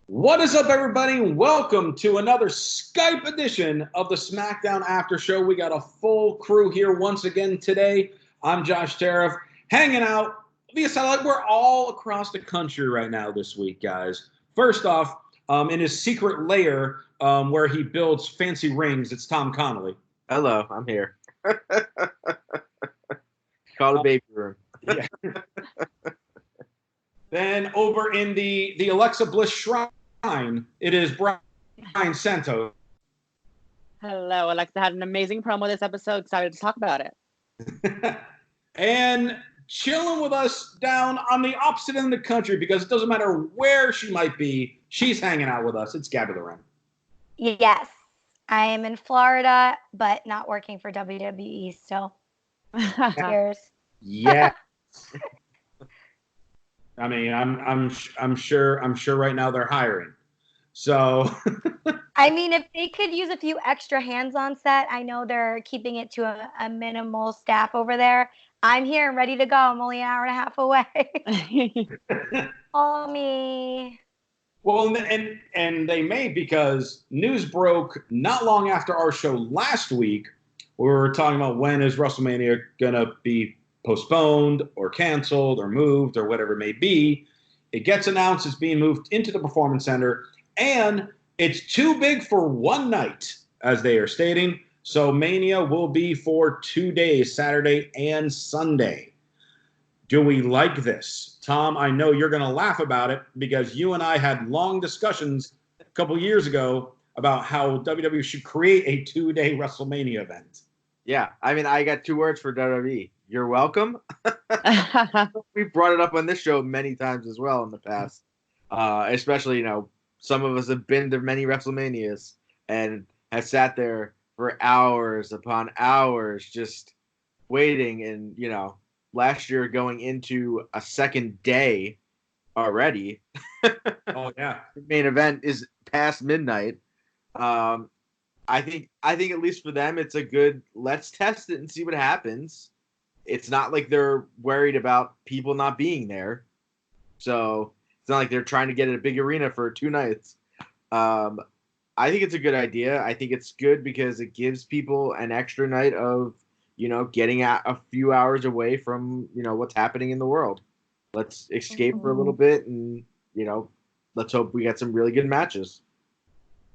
What is up, everybody? Welcome to another Skype edition of the Smackdown Aftershow. We got a full crew here once again today. I'm Josh Tariff, hanging out via satellite. We're all across the country right now this week, guys. First off, in his secret lair where he builds fancy rings, it's Tom Connolly. Hello, I'm here. Call the baby room. Yeah. Then over in the Alexa Bliss Shrine, it is Brian Santos. Hello, Alexa had an amazing promo this episode. Excited to talk about it. And chilling with us down on the opposite end of the country, because it doesn't matter where she might be, she's hanging out with us. It's Gabby the Ren. Yes, I am in Florida, but not working for WWE still. Cheers. Yeah. I mean, I'm sure right now they're hiring. So I mean, if they could use a few extra hands on set, I know they're keeping it to a minimal staff over there. I'm here and ready to go. I'm only an hour and a half away. Call me. Well, and they may, because news broke not long after our show last week. We were talking about when is WrestleMania gonna be postponed or canceled or moved or whatever it may be. It gets announced it's being moved into the Performance Center, and it's too big for one night, as they are stating. So Mania will be for 2 days, Saturday and Sunday. Do we like this? Tom, I know you're going to laugh about it because you and I had long discussions a couple years ago about how WWE should create a 2-day WrestleMania event. Yeah, I mean, I got 2 words for WWE. You're welcome. We've brought it up on this show many times as well in the past. Especially, some of us have been to many WrestleManias and have sat there for hours upon hours just waiting. And, last year going into a second day already. Oh, yeah. The main event is past midnight. I think at least for them, it's a good, let's test it and see what happens. It's not like they're worried about people not being there. So it's not like they're trying to get in a big arena for 2 nights. I think it's a good idea. I think it's good because it gives people an extra night of, getting a few hours away from, what's happening in the world. Let's escape for a little bit and, let's hope we get some really good matches.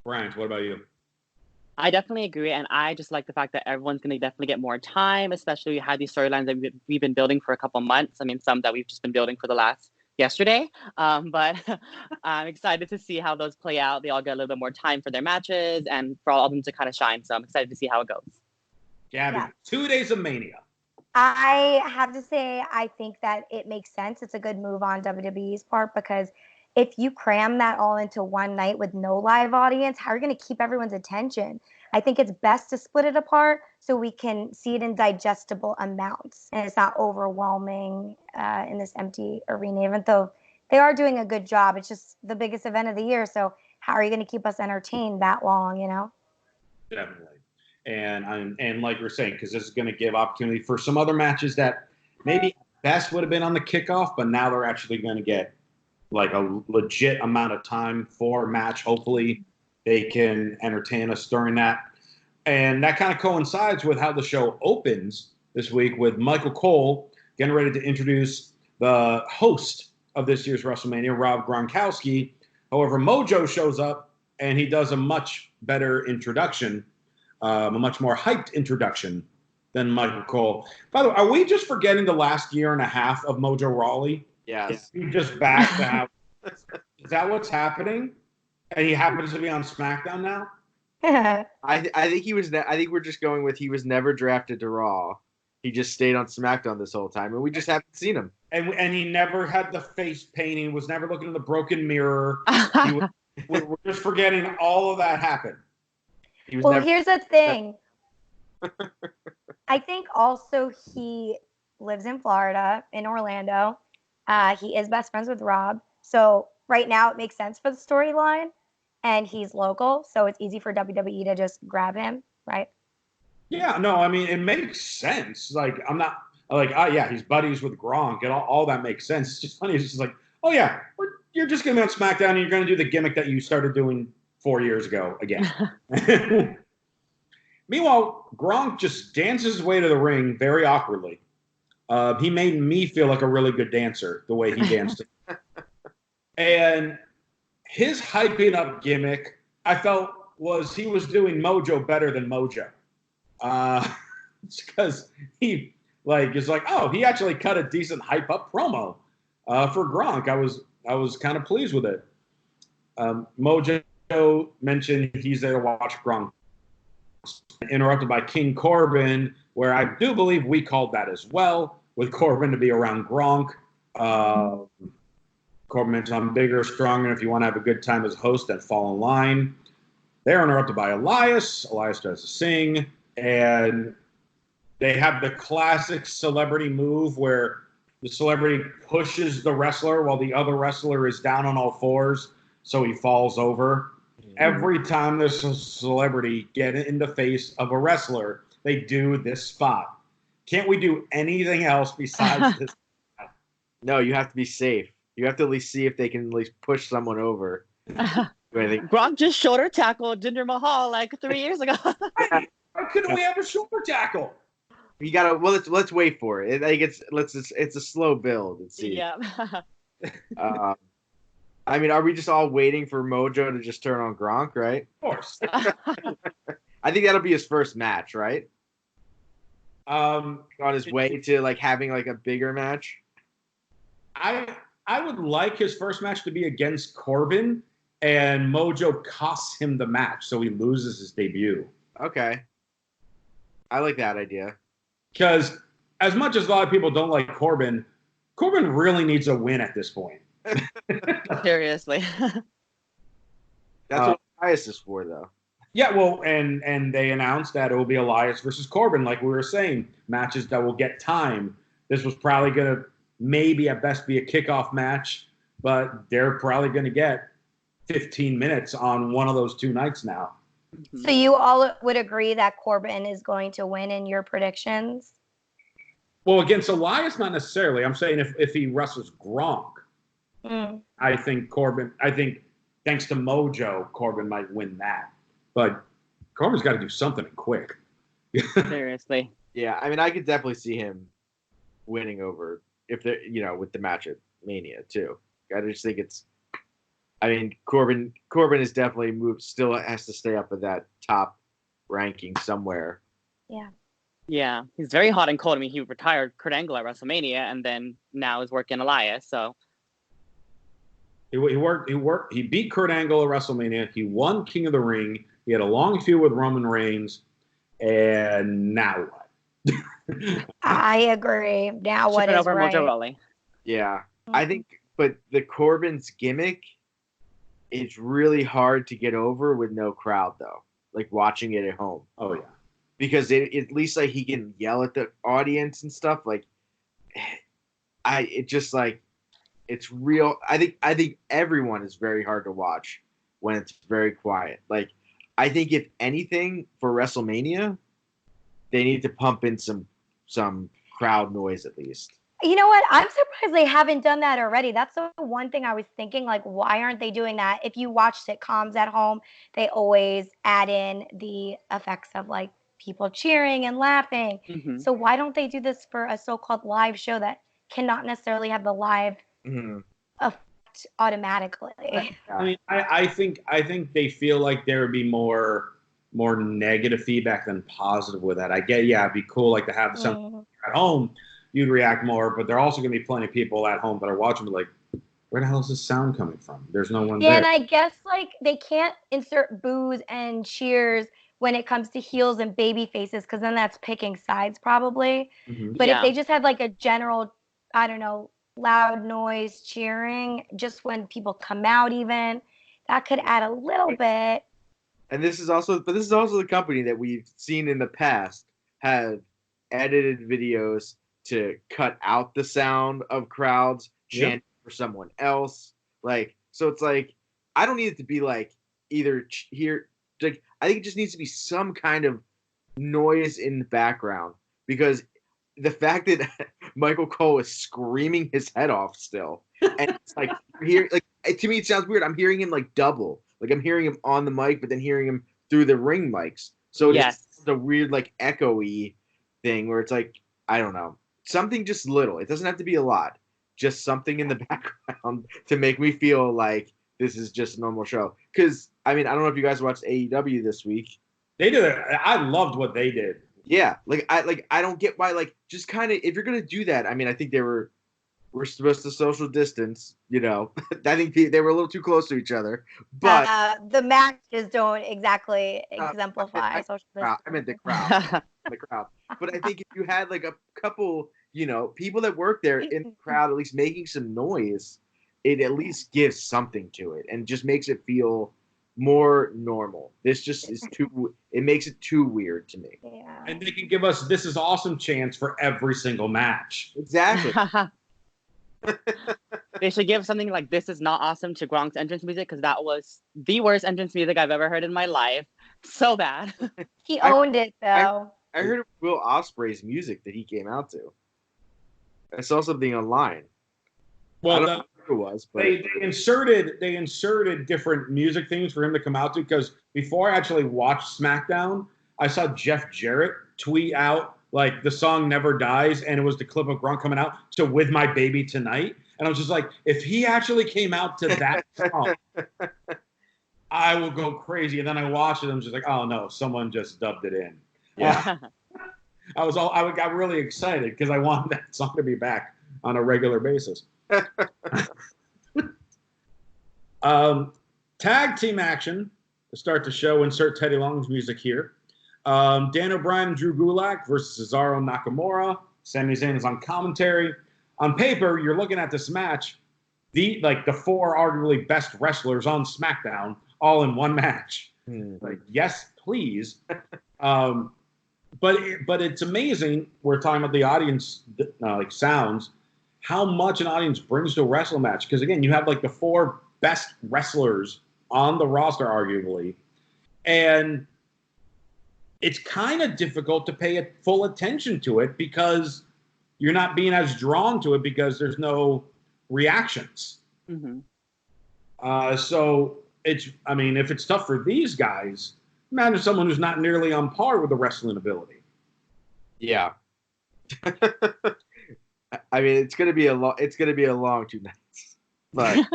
Brian, what about you? I definitely agree, and I just like the fact that everyone's going to definitely get more time, especially we had these storylines that we've been building for a couple months. I mean, some that we've just been building for the last yesterday, but I'm excited to see how those play out. They all get a little bit more time for their matches and for all of them to kind of shine, so I'm excited to see how it goes. Gabby, yeah. 2 days of Mania. I have to say, I think that it makes sense. It's a good move on WWE's part, because if you cram that all into one night with no live audience, how are you going to keep everyone's attention? I think it's best to split it apart so we can see it in digestible amounts and it's not overwhelming in this empty arena, even though they are doing a good job. It's just the biggest event of the year. So how are you going to keep us entertained that long, Definitely. And like you're saying, because this is going to give opportunity for some other matches that maybe best would have been on the kickoff, but now they're actually going to get like a legit amount of time for a match. Hopefully they can entertain us during that. And that kind of coincides with how the show opens this week with Michael Cole getting ready to introduce the host of this year's WrestleMania, Rob Gronkowski. However, Mojo shows up and he does a much better introduction, a much more hyped introduction than Michael Cole. By the way, are we just forgetting the last year and a half of Mojo Rawley? Yes. He just back to have. Is that what's happening? And he happens to be on SmackDown now? I think he was. I think we're just going with he was never drafted to Raw. He just stayed on SmackDown this whole time, and we just haven't seen him. And he never had the face painting. Was never looking in the broken mirror. We're just forgetting all of that happened. Here's the thing. I think also he lives in Florida, in Orlando. He is best friends with Rob. So right now it makes sense for the storyline, and he's local, so it's easy for WWE to just grab him, right? Yeah, no, I mean, it makes sense. Like, I'm not like, yeah, he's buddies with Gronk, and all that makes sense. It's just funny. It's just like, oh yeah, you're just going to be on SmackDown and you're going to do the gimmick that you started doing 4 years ago again. Meanwhile, Gronk just dances his way to the ring very awkwardly. He made me feel like a really good dancer the way he danced. And his hyping up gimmick, I felt he was doing Mojo better than Mojo. Because he is like, oh, he actually cut a decent hype up promo for Gronk. I was kind of pleased with it. Mojo mentioned he's there to watch Gronk. Interrupted by King Corbin, where I do believe we called that as well, with Corbin to be around Gronk. Corbin mentioned, I'm bigger, stronger, and if you want to have a good time as host, then fall in line. They're interrupted by Elias. Elias tries to sing, and they have the classic celebrity move where the celebrity pushes the wrestler while the other wrestler is down on all fours, so he falls over. Every time there's a celebrity get in the face of a wrestler, they do this spot. Can't we do anything else besides this? No, you have to be safe. You have to at least see if they can at least push someone over. Gronk just shoulder tackled Jinder Mahal like 3 years ago. Why couldn't we have a shoulder tackle? You gotta. Well, let's wait for it. I think it's a slow build. Let's see. Yeah. I mean, are we just all waiting for Mojo to just turn on Gronk, right? Of course. I think that'll be his first match, right? On his way to having a bigger match. I would like his first match to be against Corbin, and Mojo costs him the match, so he loses his debut. Okay. I like that idea. Because as much as a lot of people don't like Corbin really needs a win at this point. Seriously. That's what Elias is for, though. Yeah, well, and they announced that it will be Elias versus Corbin, like we were saying, matches that will get time. This was probably going to maybe at best be a kickoff match, but they're probably going to get 15 minutes on one of those 2 nights now. So you all would agree that Corbin is going to win in your predictions? Well, against Elias, not necessarily. I'm saying if he wrestles Gronk, I think thanks to Mojo, Corbin might win that. But Corbin's got to do something quick. Seriously. Yeah, I mean, I could definitely see him winning over if they're, with the match at Mania too. I just think Corbin is definitely still has to stay up at that top ranking somewhere. Yeah. Yeah, he's very hot and cold. I mean, he retired Kurt Angle at WrestleMania, and then now is working Elias. So he beat Kurt Angle at WrestleMania. He won King of the Ring. He had a long feud with Roman Reigns, and now what? I agree. Now what is over right? Mojo Rawley. Yeah, I think, but the Corbin's gimmick is really hard to get over with no crowd, though. Watching it at home. Oh yeah. Because at least he can yell at the audience and stuff. It's real. I think everyone is very hard to watch when it's very quiet. I think if anything for WrestleMania, they need to pump in some crowd noise at least. You know what? I'm surprised they haven't done that already. That's the one thing I was thinking, why aren't they doing that? If you watch sitcoms at home, they always add in the effects of people cheering and laughing. Mm-hmm. So why don't they do this for a so-called live show that cannot necessarily have the live effect automatically? I mean, I think they feel like there would be more negative feedback than positive with that. I get, yeah, it'd be cool to have some at home. You'd react more, but there are also going to be plenty of people at home that are watching, where the hell is this sound coming from? There's no one there. And I guess they can't insert boos and cheers when it comes to heels and baby faces, because then that's picking sides probably. Mm-hmm. But if they just had a general, I don't know, loud noise cheering just when people come out, even that could add a little bit. And this is also the company that we've seen in the past have edited videos to cut out the sound of crowds chanting for someone else. So it's I don't need it to be either here. I think it just needs to be some kind of noise in the background, because the fact that Michael Cole is screaming his head off still, and it's here, to me, it sounds weird. I'm hearing him like double. Like I'm hearing him on the mic, but then hearing him through the ring mics. So it's a weird like echoey thing where it's like, I don't know, something just little. It doesn't have to be a lot. Just something in the background to make me feel like this is just a normal show. Because I mean, I don't know if you guys watched AEW this week. They did it. I loved what they did. Yeah, I don't get why, like, just kind of, if you're gonna do that, I mean, I think we're supposed to social distance, you know. I think they were a little too close to each other, but the matches don't exactly exemplify social distance. I meant the crowd, But I think if you had like a couple, you know, people that work there in the crowd, at least making some noise, it at least gives something to it and just makes it feel more normal. This just is it makes it too weird to me. Yeah. And they can give us "This is awesome" chants for every single match. Exactly. They should give something like "This is not awesome" to Gronk's entrance music, because that was the worst entrance music I've ever heard in my life. So bad. He owned it though. I heard of Will Ospreay's music that he came out to. I saw something online. Well, I don't know who it was, but they inserted different music themes for him to come out to, because before I actually watched SmackDown, I saw Jeff Jarrett tweet out like the song "Never Dies," and it was the clip of Gronk coming out to "With My Baby Tonight," and I was just like, if he actually came out to that song, I will go crazy. And then I watched it, and I'm just like, oh no, someone just dubbed it in. yeah. I got really excited because I wanted that song to be back on a regular basis. Tag team action to start the show. Insert Teddy Long's music here. Dan O'Brien and Drew Gulak versus Cesaro and Nakamura. Sami Zayn is on commentary. On paper, you're looking at this match, the four arguably best wrestlers on SmackDown all in one match. Like, yes, please. But it's amazing. We're talking about the audience sounds, how much an audience brings to a wrestling match. Because again, you have like the four best wrestlers on the roster, arguably, and it's kind of difficult to pay full attention to it because you're not being as drawn to it because there's no reactions. Mm-hmm. So if it's tough for these guys, imagine someone who's not nearly on par with the wrestling ability. Yeah. I mean, it's gonna be a long 2 nights, but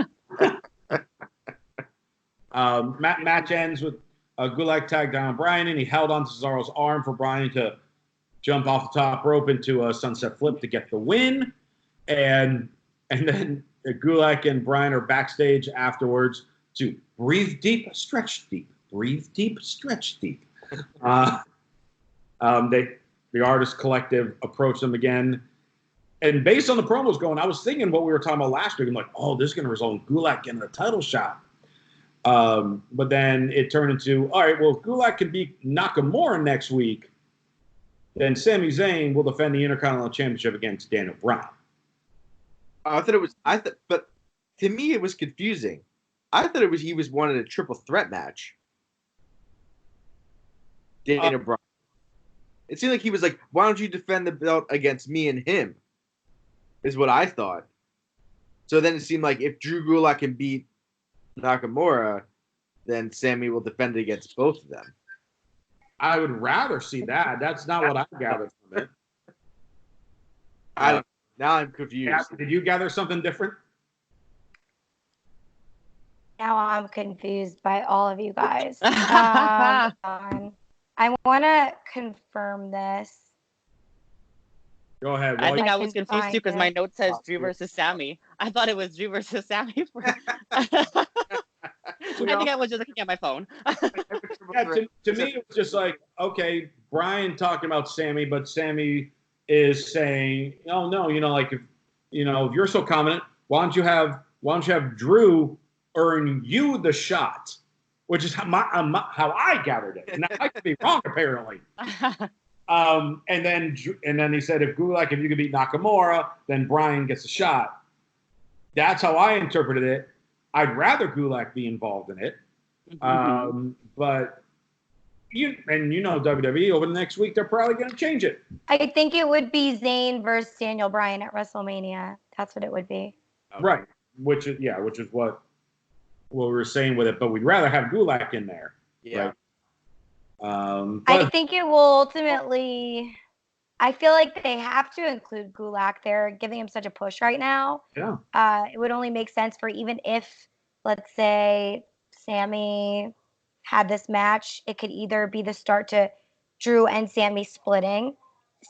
match ends with Gulak tagged down Bryan, and he held on to Cesaro's arm for Bryan to jump off the top rope into a sunset flip to get the win, and then Gulak and Bryan are backstage afterwards to breathe deep, stretch deep, breathe deep, stretch deep. The Artist Collective approached them again. And based on the promos going, I was thinking what we were talking about last week. I'm like, oh, this is going to result in Gulak getting the title shot. But then it turned into, all right, well, if Gulak can beat Nakamura next week, then Sami Zayn will defend the Intercontinental Championship against Daniel Bryan. But to me, it was confusing. I thought he was wanting a triple threat match. Daniel Bryan. It seemed like he was like, why don't you defend the belt against me and him? Is what I thought. So then it seemed like if Drew Gulak can beat Nakamura, then Sami will defend it against both of them. I would rather see that. That's not what I gathered from it. Now I'm confused. Did you gather something different? Now I'm confused by all of you guys. I want to confirm this. Go ahead. I think I was can confused find too because it. my note says Drew versus Sammy. I thought it was Drew versus Sammy. I think I was just looking at my phone. Yeah, to me, it was just like, okay, Bryan talking about Sammy, but Sammy is saying, oh no, like if you're so confident, why don't you have Drew earn you the shot, which is how I gathered it. And I could be wrong apparently. And then he said, if you could beat Nakamura, then Bryan gets a shot. That's how I interpreted it. I'd rather Gulak be involved in it. But WWE over the next week, they're probably going to change it. I think it would be Zayn versus Daniel Bryan at WrestleMania. That's what it would be. Right. Which is what what we were saying with it, but we'd rather have Gulak in there. Yeah. Right? I think it will ultimately. I feel like they have to include Gulak. They're giving him such a push right now. Yeah. It would only make sense for even if, let's say, Sammy had this match, it could either be the start to Drew and Sammy splitting.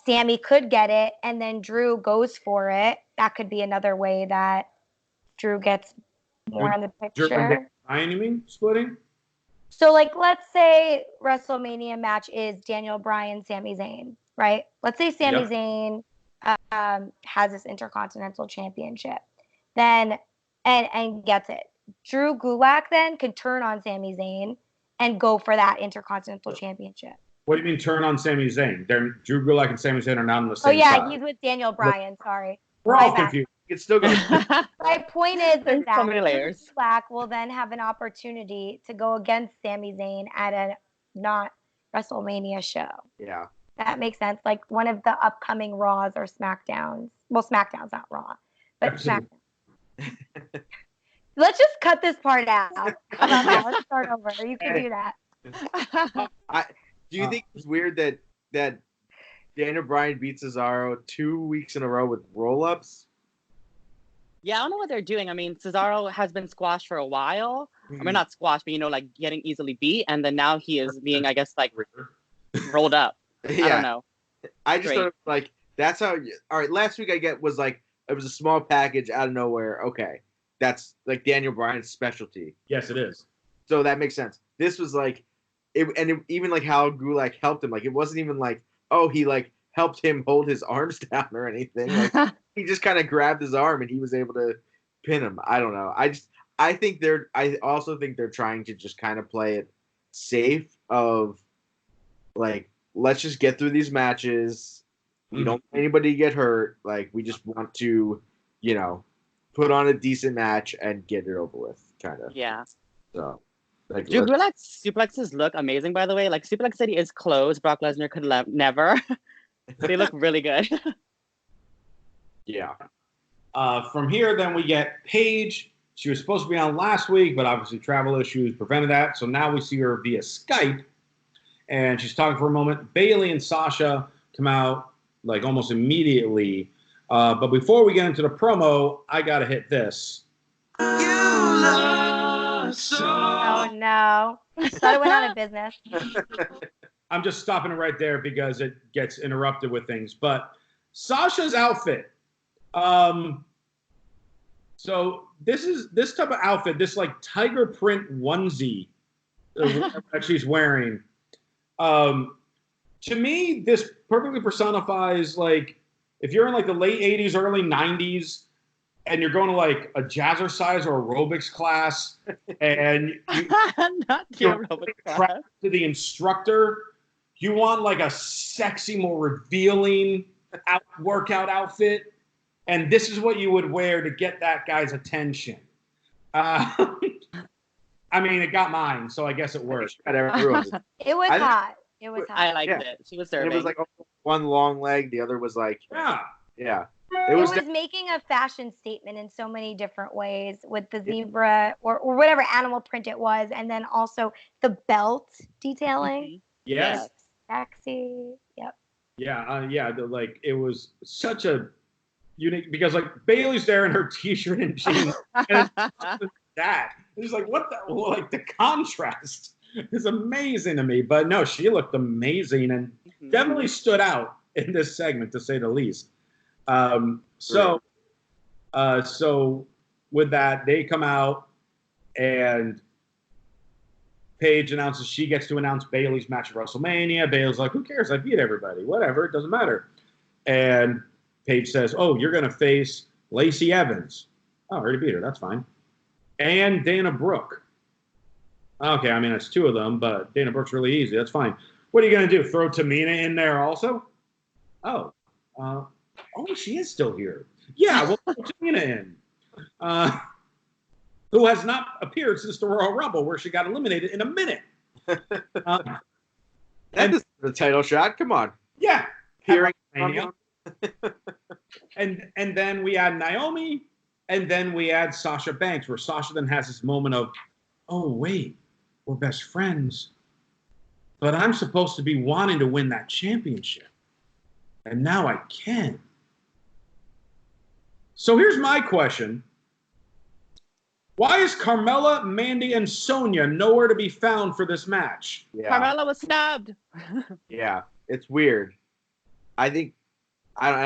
Sammy could get it, and then Drew goes for it. That could be another way that Drew gets more in the picture. Bryan, you mean splitting? So, like, let's say WrestleMania match is Daniel Bryan, Sami Zayn, right? Let's say Sami Zayn has this Intercontinental Championship, then and gets it. Drew Gulak then could turn on Sami Zayn and go for that Intercontinental Championship. What do you mean turn on Sami Zayn? Drew Gulak and Sami Zayn are not on the same Oh yeah, side. he's with Daniel Bryan. Sorry. We're all confused. It's still going. My point is that so many layers. Gulak will then have an opportunity to go against Sami Zayn at a not WrestleMania show. Yeah. That makes sense. Like one of the upcoming Raws or Smackdowns. Well, Smackdown's not Raw, but Smackdown. Let's just cut this part out. How about that? Let's start over. You can do that. Do you think it's weird that Daniel Bryan beat Cesaro 2 weeks in a row with roll-ups? Yeah, I don't know what they're doing. I mean, Cesaro has been squashed for a while. I mean, not squashed, but, like, getting easily beat. And then now he is being, I guess, like, rolled up. Yeah. I don't know. I just thought, like, that's how... All right, last week I get was, like, it was a small package out of nowhere. Okay. That's, like, Daniel Bryan's specialty. Yes, it is. So that makes sense. This was, like... even, like, how Gulak helped him. Like, it wasn't even, like, oh, he, like, helped him hold his arms down or anything. Like, he just kind of grabbed his arm and he was able to pin him. I don't know. I also think they're trying to just kind of play it safe of, like, let's just get through these matches. We don't want anybody to get hurt. Like, we just want to, put on a decent match and get it over with, kind of. Yeah. So, like, Drew Gulak's suplexes look amazing, by the way. Like, Suplex City is closed. Brock Lesnar could never. They look really good. Yeah. From here, then we get Paige. She was supposed to be on last week, but obviously travel issues prevented that. So now we see her via Skype, and she's talking for a moment. Bayley and Sasha come out like almost immediately. But before we get into the promo, I gotta hit this. Oh no! Thought it went out of business. I'm just stopping it right there because it gets interrupted with things. But Sasha's outfit. So this type of outfit, this like tiger print onesie that she's wearing. To me, this perfectly personifies, like, if you're in like the late 80s, early 90s, and you're going to like a jazzercise or aerobics class, and you're to the instructor, you want like a sexy, more revealing workout outfit, and this is what you would wear to get that guy's attention. I mean, it got mine, so I guess it worked. It was hot. It was hot. I liked it. She was serving. It was like one long leg, the other was like yeah. It was making a fashion statement in so many different ways with the zebra or whatever animal print it was, and then also the belt detailing. Mm-hmm. Yes. Sexy. Yep. Yeah. Like, it was such a unique, because like Bayley's there in her t-shirt and jeans, and that it's like, what the, like, the contrast is amazing to me. But no, she looked amazing and definitely stood out in this segment, to say the least. So with that, they come out and Paige announces she gets to announce Bayley's match at WrestleMania. Bayley's like, who cares? I beat everybody. Whatever. It doesn't matter. And Paige says, oh, you're going to face Lacey Evans. Oh, I already beat her. That's fine. And Dana Brooke. Okay, I mean, it's two of them, but Dana Brooke's really easy. That's fine. What are you going to do? Throw Tamina in there also? Oh, she is still here. Yeah, we'll put Tamina in. Who has not appeared since the Royal Rumble, where she got eliminated in a minute. And the title shot. Come on. Yeah. Hearing. And then we add Naomi, and then we add Sasha Banks, where Sasha then has this moment of, oh, wait, we're best friends. But I'm supposed to be wanting to win that championship. And now I can. So here's my question. Why is Carmella, Mandy, and Sonya nowhere to be found for this match? Yeah. Carmella was snubbed. Yeah, it's weird. I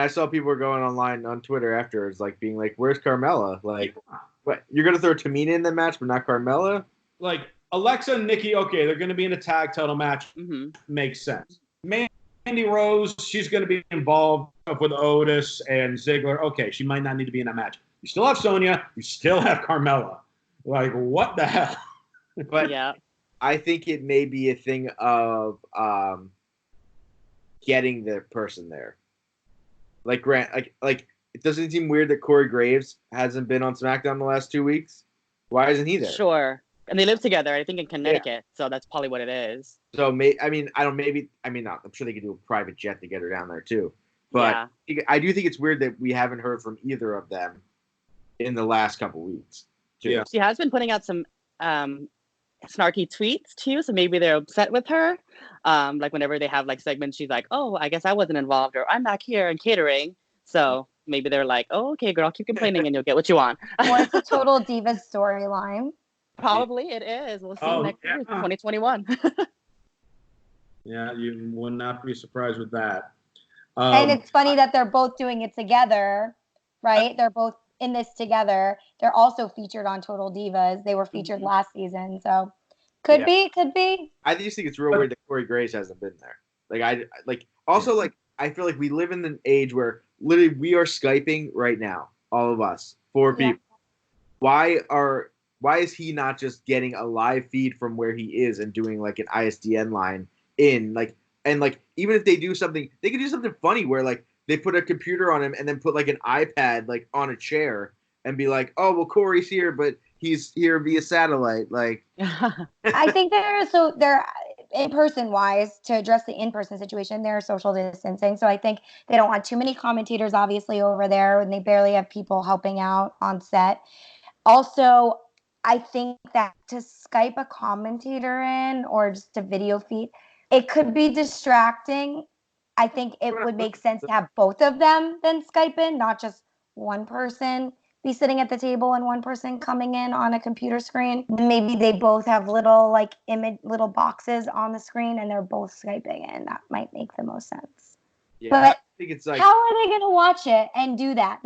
saw people were going online on Twitter afterwards, like being like, "Where's Carmella? Like, what? You're gonna throw Tamina in the match, but not Carmella?" Like Alexa and Nikki, okay, they're going to be in a tag title match. Mm-hmm. Makes sense. Mandy Rose, she's going to be involved with Otis and Ziggler. Okay, she might not need to be in that match. You still have Sonya. You still have Carmella. Like, what the hell? But Yeah. I think it may be a thing of getting the person there. Like Grant, like it doesn't seem weird that Corey Graves hasn't been on SmackDown the last 2 weeks. Why isn't he there? Sure. And they live together, I think, in Connecticut. So that's probably what it is. So I'm sure they could do a private jet to get her down there too. But Yeah. I do think it's weird that we haven't heard from either of them in the last couple weeks. Too. Yeah. She has been putting out some snarky tweets too, so maybe they're upset with her. Like whenever they have like segments, she's like, "Oh, I guess I wasn't involved," or "I'm back here in catering." So maybe they're like, "Oh, okay, girl, keep complaining and you'll get what you want." Well, it's a total Divas storyline. Probably it is. We'll see next year, 2021. Yeah, you would not be surprised with that. And it's funny that they're both doing it together, right? They're both in this together. They're also featured on Total Divas. They were featured last season, so could be. I just think it's real weird that Corey Graves hasn't been there. I feel like we live in an age where literally we are Skyping right now, all of us, 4 people. Why is he not just getting a live feed from where he is and doing like an ISDN line in even if they do something, they could do something funny where like they put a computer on him and then put like an iPad like on a chair and be like, "Oh, well, Corey's here, but he's here via satellite." Like, I think they're in-person wise to address the in-person situation. They're social distancing, so I think they don't want too many commentators obviously over there, and they barely have people helping out on set. Also, I think that to Skype a commentator in or just a video feed, it could be distracting. I think it would make sense to have both of them then Skype in, not just one person be sitting at the table and one person coming in on a computer screen. Maybe they both have little like little boxes on the screen and they're both Skyping in. That might make the most sense. yeah, But I think it's like, how are they going to watch it and do that?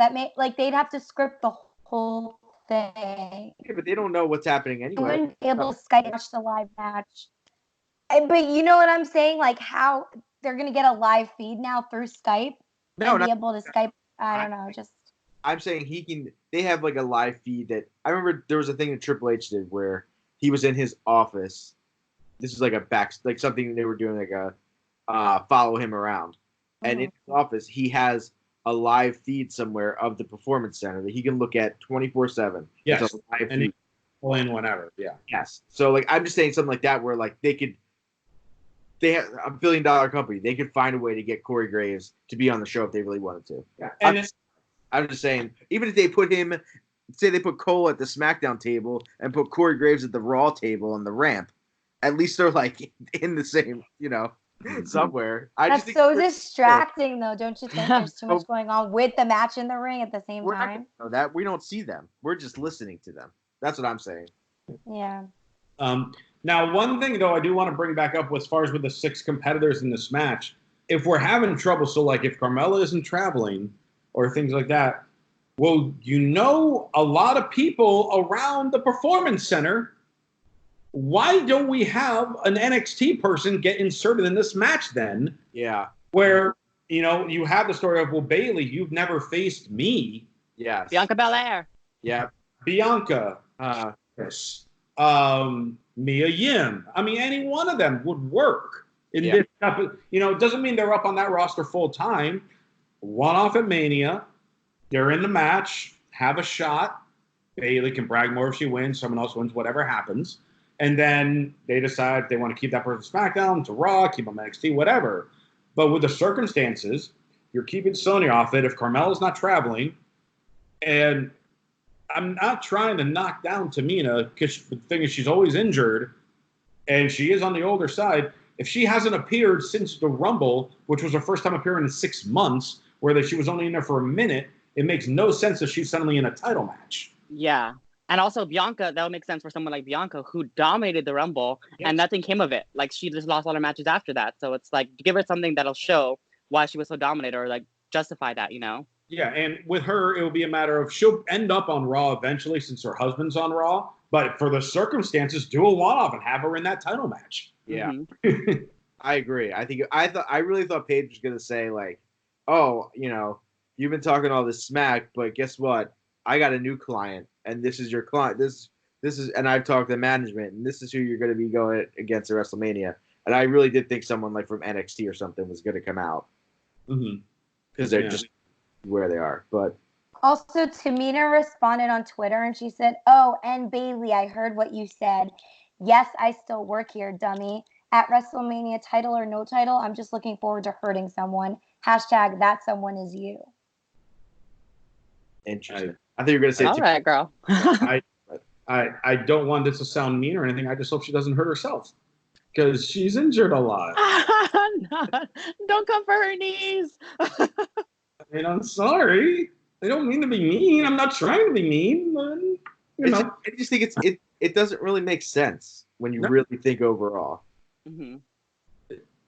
They'd have to script the whole thing. yeah, but they don't know what's happening They anyway. wouldn't be able to Skype watch the live match. But you know what I'm saying? Like how they're going to get a live feed now through Skype and be able to Skype. I don't know. Just I'm saying they have like a live feed that I remember there was a thing that Triple H did where he was in his office. This is like like something they were doing like a follow him around. And in his office, he has a live feed somewhere of the Performance Center that he can look at 24/7. Yes, it's a live and he feed. can pull in whenever. Yeah. Yes. So like I'm just saying something like that where like they have a $1 billion company. They could find a way to get Corey Graves to be on the show if they really wanted to. Yeah. I'm just saying, even if they put him, say they put Cole at the SmackDown table and put Corey Graves at the Raw table on the ramp, at least they're like in the same, somewhere. that's so distracting, though, don't you think? There's too much going on with the match in the ring at the same time. That we don't see them. We're just listening to them. That's what I'm saying. Yeah. Now, one thing though, I do want to bring back up as far as with the 6 competitors in this match, if we're having trouble, so like if Carmella isn't traveling or things like that, well, a lot of people around the Performance Center. Why don't we have an NXT person get inserted in this match then? Yeah. Where, you have the story of, well, Bayley, you've never faced me. Yes. Bianca Belair. Yeah. Bianca. Chris. Mia Yim. I mean, any one of them would work. This type of, it doesn't mean they're up on that roster full time. One off at Mania. They're in the match. Have a shot. Bayley can brag more if she wins. Someone else wins, whatever happens. And then they decide they want to keep that person SmackDown to Raw, keep them NXT, whatever. But with the circumstances, you're keeping Sonya off it if Carmella's not traveling. And I'm not trying to knock down Tamina because the thing is she's always injured, and she is on the older side. If she hasn't appeared since the Rumble, which was her first time appearing in 6 months, where she was only in there for a minute, it makes no sense that she's suddenly in a title match. Yeah. And also Bianca, that would make sense for someone like Bianca who dominated the Rumble Yes. and nothing came of it. Like she just lost all her matches after that. So it's like give her something that'll show why she was so dominated or like justify that, you know? Yeah, and with her, it will be a matter of she'll end up on Raw eventually since her husband's on Raw. But for the circumstances, do a one-off and have her in that title match. Yeah, Mm-hmm. I agree. I really thought Paige was gonna say like, oh, you know, you've been talking all this smack, but guess what? I got a new client, and this is your client. This is, and I've talked to management, and this is who you're going to be going against at WrestleMania. And I really did think someone like from NXT or something was going to come out because they're just where they are. But also, Tamina responded on Twitter and she said, "Oh, and Bailey, I heard what you said. Yes, I still work here, dummy. At WrestleMania, title or no title, I'm just looking forward to hurting someone. Hashtag that someone is you." Interesting. I think you're going to say, all right, girl. I don't want this to sound mean or anything. I just hope she doesn't hurt herself because she's injured a lot. Don't come for her knees. I mean, I'm sorry. I don't mean to be mean. I'm not trying to be mean, but you know. I just think it doesn't really make sense when you really think overall. Mm-hmm.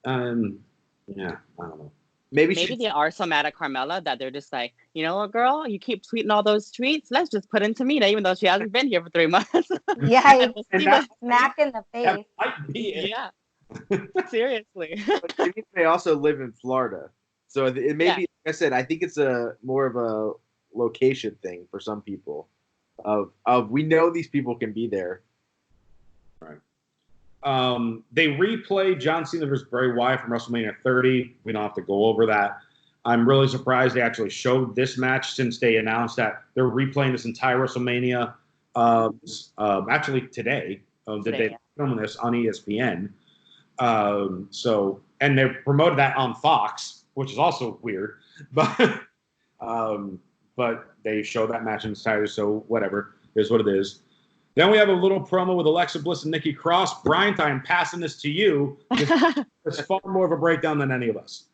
Yeah, I don't know. Maybe they are so mad at Carmella that they're just like, you know what, girl, you keep tweeting all those tweets. Let's just put in Tamina, even though she hasn't been here for 3 months. Yeah, smack in the face. That might be it. Yeah, seriously. But they also live in Florida, so it may be. Like I said, I think it's a more of a location thing for some people. Of we know these people can be there. Right. They replay John Cena versus Bray Wyatt from WrestleMania 30. We don't have to go over that. I'm really surprised they actually showed this match since they announced that they're replaying this entire WrestleMania. Actually today, they're filming this on ESPN. And they promoted that on Fox, which is also weird. But they show that match in its entirety, so whatever. Here's what it is. Then we have a little promo with Alexa Bliss and Nikki Cross. Bryant, I'm passing this to you. It's far more of a breakdown than any of us.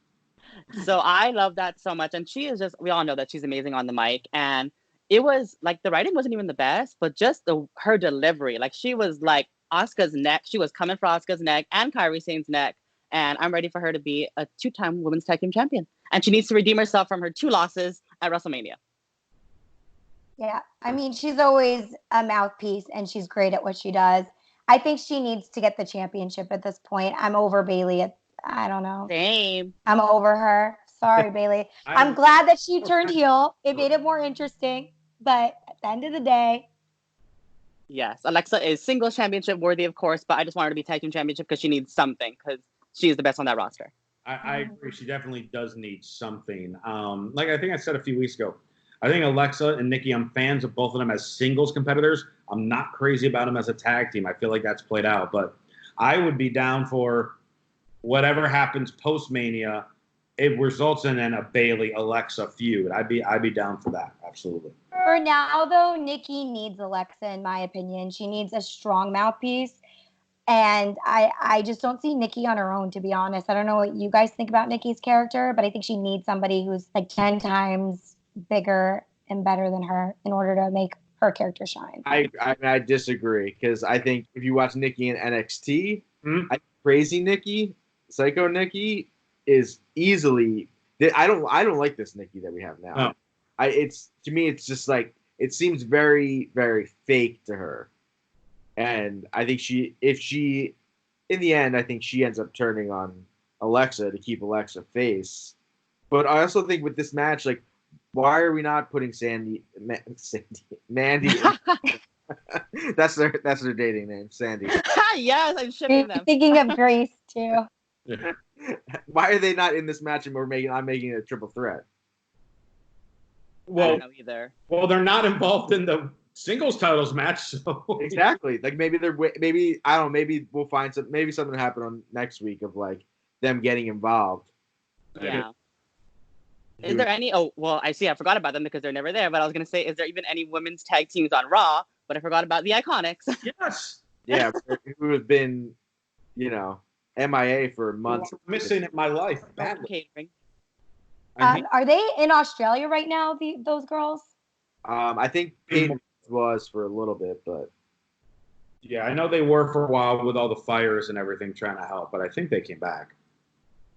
So I love that so much. And she is just, we all know that she's amazing on the mic. And it was like, the writing wasn't even the best, but just her delivery. Like she was like Asuka's neck. She was coming for Asuka's neck and Kairi Sane's neck. And I'm ready for her to be a 2-time women's tag team champion. And she needs to redeem herself from her 2 losses at WrestleMania. Yeah, I mean, she's always a mouthpiece and she's great at what she does. I think she needs to get the championship at this point. I'm over Bailey. I don't know. Same. I'm over her. Sorry, Bailey. I'm glad that she turned heel. It made it more interesting. But at the end of the day. Yes, Alexa is singles championship worthy, of course, but I just want her to be tag team championship because she needs something because she is the best on that roster. I agree. She definitely does need something. Like I think I said a few weeks ago, I think Alexa and Nikki, I'm fans of both of them as singles competitors. I'm not crazy about them as a tag team. I feel like that's played out. But I would be down for whatever happens post-Mania. It results in a Bailey-Alexa feud. I'd be down for that. Absolutely. For now, though, Nikki needs Alexa, in my opinion. She needs a strong mouthpiece. And I just don't see Nikki on her own, to be honest. I don't know what you guys think about Nikki's character, but I think she needs somebody who's like 10 times bigger and better than her in order to make her character shine. I disagree because I think if you watch Nikki in NXT, crazy Nikki, psycho Nikki is easily. I don't like this Nikki that we have now. No. To me it's just like it seems very very fake to her, and I think if she in the end I think she ends up turning on Alexa to keep Alexa face. But I also think with this match, like, why are we not putting Mandy? that's their dating name, Sandy. Yes, I'm shipping them. Thinking of Grace too. Why are they not in this match and I'm making it a triple threat? Well, I don't know either. Well, they're not involved in the singles titles match, so exactly. Like maybe I don't know. Maybe we'll find maybe something will happen on next week of like them getting involved. Yeah. Is there any? Oh, well, I see. I forgot about them because they're never there. But I was gonna say, is there even any women's tag teams on Raw? But I forgot about the Iconics. Yes. Yeah, who have been, MIA for months. Missing in my life badly. Catering. Are they in Australia right now? Those girls? I think Peyton was for a little bit, but yeah, I know they were for a while with all the fires and everything trying to help, but I think they came back.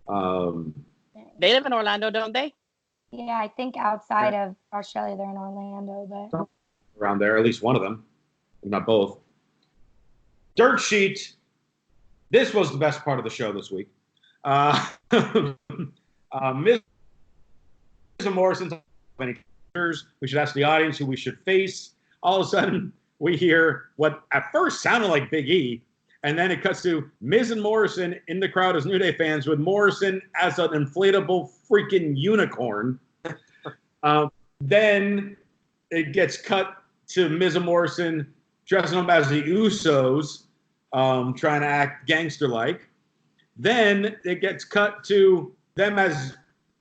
They live in Orlando, don't they? Yeah, I think outside of Australia, they're in Orlando, but around there, at least one of them, if not both. Dirt Sheet. This was the best part of the show this week. Miz and Morrison. We should ask the audience who we should face. All of a sudden, we hear what at first sounded like Big E, and then it cuts to Miz and Morrison in the crowd as New Day fans, with Morrison as an inflatable freaking unicorn. Then it gets cut to Miz and Morrison dressing up as the Usos, trying to act gangster-like. Then it gets cut to them as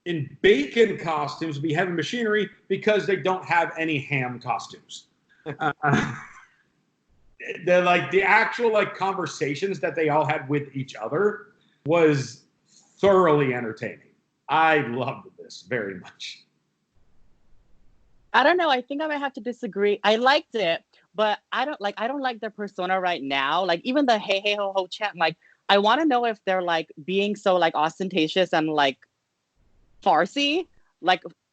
in bacon costumes to be heavy machinery because they don't have any ham costumes. They're like the actual conversations that they all had with each other was thoroughly entertaining. I loved this very much. I don't know. I think I might have to disagree. I liked it, but I don't like their persona right now. Like even the hey hey ho ho chant. Like I want to know if they're being so ostentatious and farcy,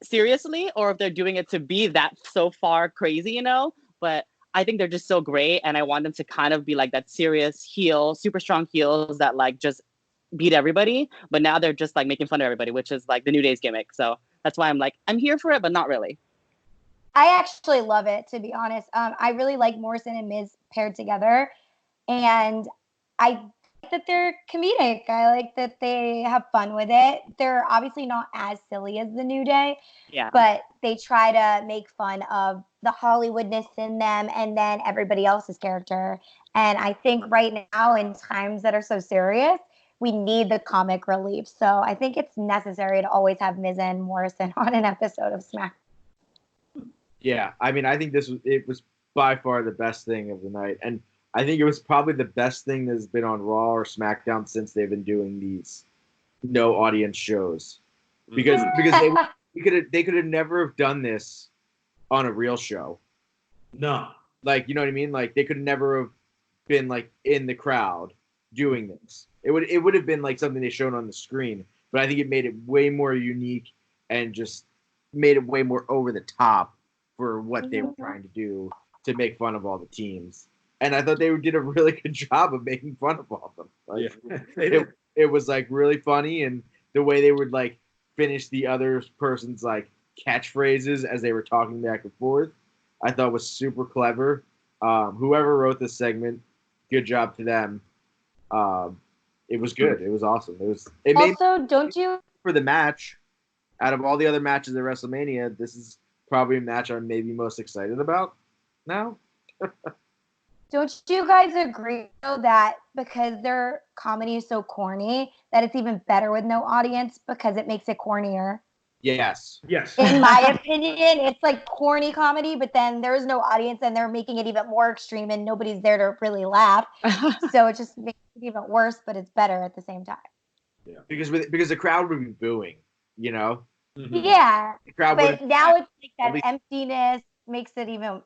seriously, or if they're doing it to be that so far crazy, But I think they're just so great, and I want them to kind of be that serious heel, super strong heels that just beat everybody. But now they're just making fun of everybody, which is the New Day's gimmick. So that's why I'm here for it, but not really. I actually love it, to be honest. I really like Morrison and Miz paired together, and I like that they're comedic. I like that they have fun with it. They're obviously not as silly as the New Day, but they try to make fun of the Hollywoodness in them and then everybody else's character. And I think right now, in times that are so serious, we need the comic relief. So I think it's necessary to always have Miz and Morrison on an episode of Smack. Yeah, I mean, I think it was by far the best thing of the night, and I think it was probably the best thing that's been on Raw or SmackDown since they've been doing these no audience shows, because they could have never have done this on a real show. No, you know what I mean? They could never have been in the crowd doing this. It would have been something they showed on the screen, but I think it made it way more unique and just made it way more over the top for what they were trying to do to make fun of all the teams. And I thought they did a really good job of making fun of all of them. It was really funny, and the way they would finish the other person's catchphrases as they were talking back and forth, I thought was super clever. Whoever wrote this segment, good job to them. It was good. It was awesome. Don't you for the match? Out of all the other matches at WrestleMania, this is probably a match I'm maybe most excited about now. Don't you guys agree, though, that because their comedy is so corny, that it's even better with no audience because it makes it cornier? Yes. In my opinion, it's corny comedy, but then there's no audience and they're making it even more extreme and nobody's there to really laugh. So it just makes it even worse, but it's better at the same time. Yeah. Because the crowd would be booing, Mm-hmm. Yeah. The crowd but now it's that emptiness makes it even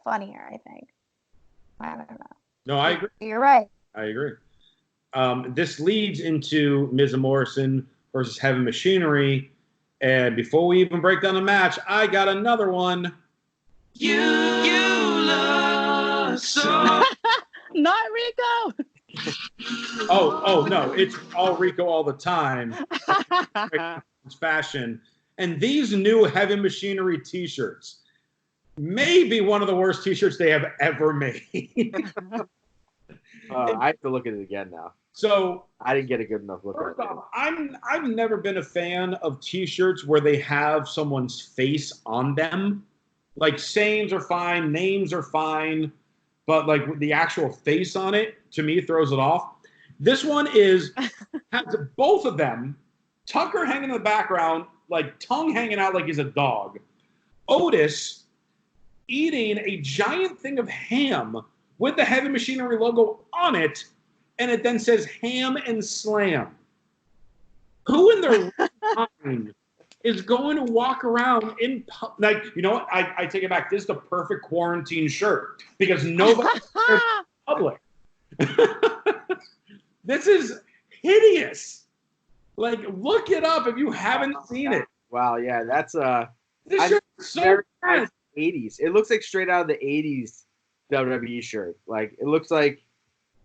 funnier, I think. I don't know. No, I agree. You're right. I agree. This leads into Miz and Morrison versus Heavy Machinery. And before we even break down the match, I got another one. You love so. Not Rico. Oh, no. It's all Rico all the time. It's fashion. And these new Heavy Machinery t-shirts may be one of the worst t-shirts they have ever made. I have to look at it again now. So I didn't get a good enough look at it. I've never been a fan of t-shirts where they have someone's face on them. Sayings are fine, names are fine, but the actual face on it, to me, throws it off. This one has both of them, Tucker hanging in the background like tongue hanging out like he's a dog. Otis eating a giant thing of ham with the Heavy Machinery logo on it, and it then says ham and slam. Who in their mind is going to walk around in like, you know what? I take it back. This is the perfect quarantine shirt because nobody's in public. This is hideous. Like, look it up if you haven't seen it. Wow, yeah, that's This shirt is so bad. 80s. It looks like straight out of the 80s WWE shirt. Like, it looks like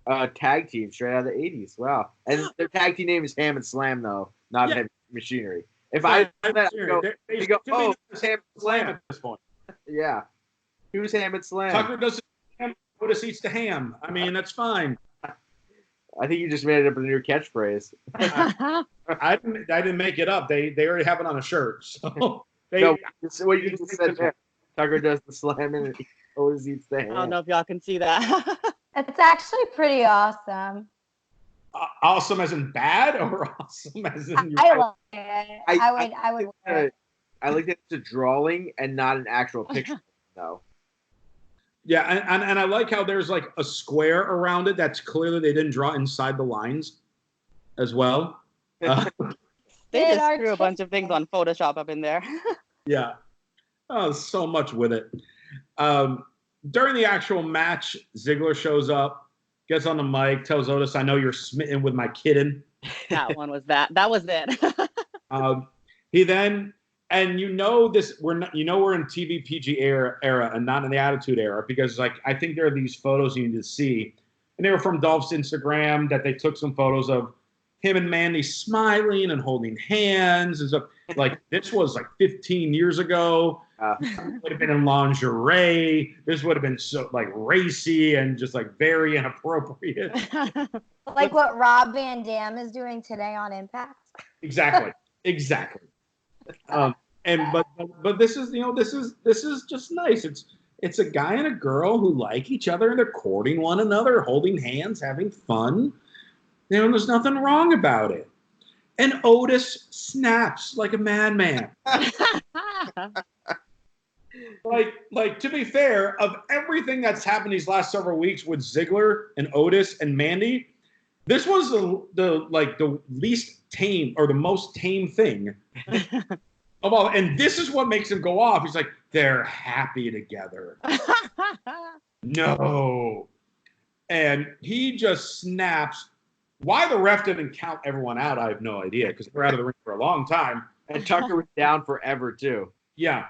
a tag team straight out of the 80s. Wow. And their tag team name is Ham and Slam, though, not Heavy Machinery. If I go, oh, it's Ham and Slam at this point. Yeah. Who's Ham and Slam? Tucker does the ham, Otis eats the ham. I mean, that's fine. I think you just made it up a new catchphrase. I didn't make it up. They already have it on a shirt. So what you just said there. Tucker does the slam and Otis eats the ham. I don't know if y'all can see that. It's actually pretty awesome. Awesome as in bad or awesome as in I love it. I would wear it. I like that it's a drawing and not an actual picture, though. Yeah, and I like how there's like a square around it that's clearly they didn't draw inside the lines as well. They just threw a bunch of things on Photoshop up in there. Yeah. Oh, so much with it. During the actual match, Ziggler shows up, gets on the mic, tells Otis, "I know you're smitten with my kitten." That one was that. That was it. He then, and we're in TV PG era and not in the Attitude Era, because like I think there are these photos you need to see, and they were from Dolph's Instagram that they took some photos of him and Mandy smiling and holding hands and stuff. Like, this was like 15 years ago. Would have been in lingerie. This would have been so like racy and just like very inappropriate. Like what Rob Van Dam is doing today on Impact. Exactly. But this is this is just nice. It's a guy and a girl who like each other and they're courting one another, holding hands, having fun. There's nothing wrong about it. And Otis snaps like a madman. Like to be fair, of everything that's happened these last several weeks with Ziggler and Otis and Mandy, this was the least tame or the most tame thing of all. And this is what makes him go off. He's like, they're happy together. No. And he just snaps. Why the ref didn't count everyone out, I have no idea, because we're out of the ring for a long time. And Tucker was down forever, too. Yeah.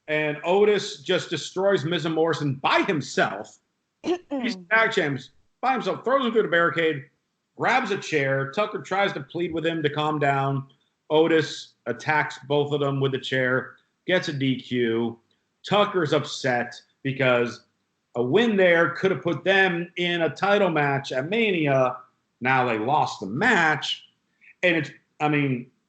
And Otis just destroys Miz and Morrison by himself. He's tag champs by himself, throws him through the barricade, grabs a chair. Tucker tries to plead with him to calm down. Otis attacks both of them with the chair, gets a DQ. Tucker's upset because a win there could have put them in a title match at Mania. Now they lost the match. And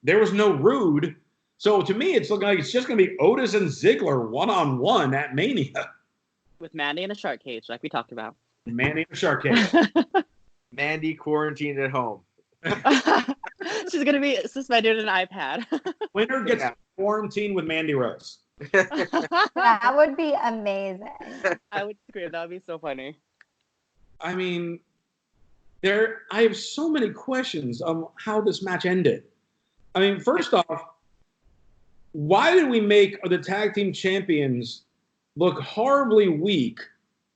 there was no Rude. So to me, it's looking like it's just going to be Otis and Ziggler one-on-one at Mania. With Mandy in a shark cage, like we talked about. Mandy in a shark cage. Mandy quarantined at home. She's going to be suspended an iPad. Winner gets quarantined with Mandy Rose. That would be amazing. I would agree. That would be so funny. I mean, I have so many questions on how this match ended. I mean, first off, why did we make the tag team champions look horribly weak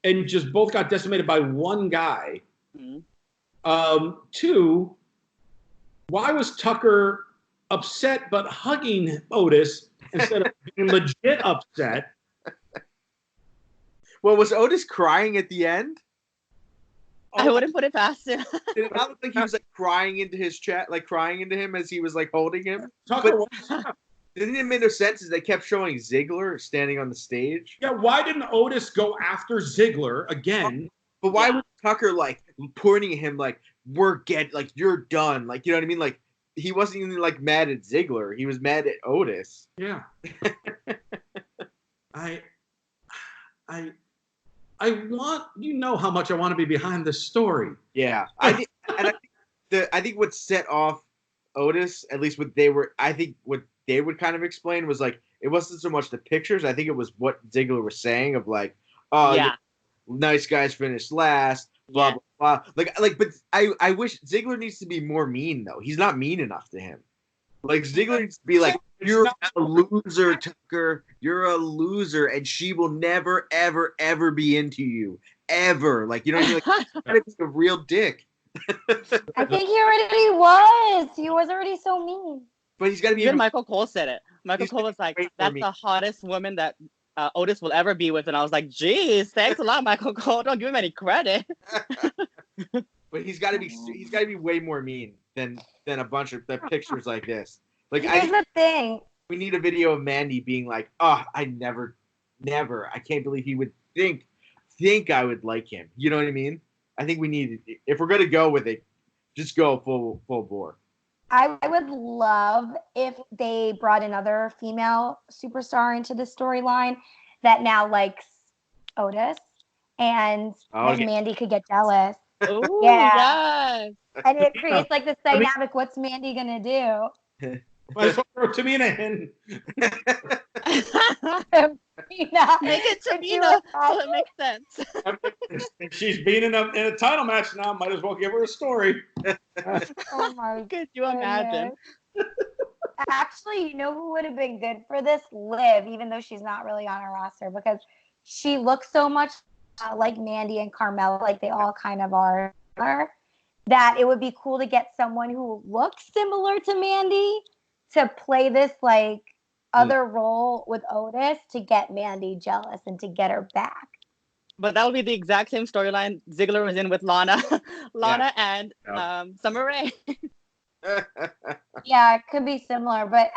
and just both got decimated by one guy? Mm-hmm. Two, why was Tucker upset but hugging Otis instead of being legit upset? Well, was Otis crying at the end? I wouldn't put it past him. Did it not look like he was like crying into his chat, like crying into him as he was like holding him? Tucker didn't it make no sense as they kept showing Ziggler standing on the stage? Yeah, why didn't Otis go after Ziggler again? But why was Tucker like pointing at him like you're done? Like, you know what I mean? Like, he wasn't even like mad at Ziggler. He was mad at Otis. Yeah. I want how much I want to be behind this story. Yeah. I think what set off Otis, at least what they would kind of explain was like it wasn't so much the pictures. I think it was what Ziggler was saying of like, oh, Yeah. nice guys finished last, blah blah blah. But I wish Ziggler needs to be more mean though. He's not mean enough to him. Like Ziggler needs to be like, you're a loser, Tucker. You're a loser, and she will never, ever, ever be into you, ever. Like you know, what I mean? Like gotta be a real dick. I think he already was. He was already so mean. But he's got to be. Even Michael Cole said it. Michael Cole was like, great for "That's me. the hottest woman that Otis will ever be with," and I was like, "Geez, thanks a lot, Michael Cole. Don't give him any credit." But he's got to be way more mean than a bunch of the pictures like this. Like Here's the thing. we need a video of Mandy being like, "Oh, I never, I can't believe he would think I would like him." You know what I mean? I think we need, if we're gonna go with it, just go full bore. I would love if they brought another female superstar into the storyline that now likes Otis, and then Mandy could get jealous. Ooh, Yeah. yes. And it creates like this dynamic. What's Mandy gonna do? Might as well throw Tamina in. Make it Tamina so it makes sense. If she's been in a title match now, might as well give her a story. Oh my Could you imagine? Actually, you know who would have been good for this? Liv, even though she's not really on our roster, because she looks so much like Mandy and Carmella, like they all kind of are, that it would be cool to get someone who looks similar to Mandy to play this like other role with Otis to get Mandy jealous and to get her back. But that would be the exact same storyline Ziggler was in with Lana and Summer Rae. Yeah, it could be similar, but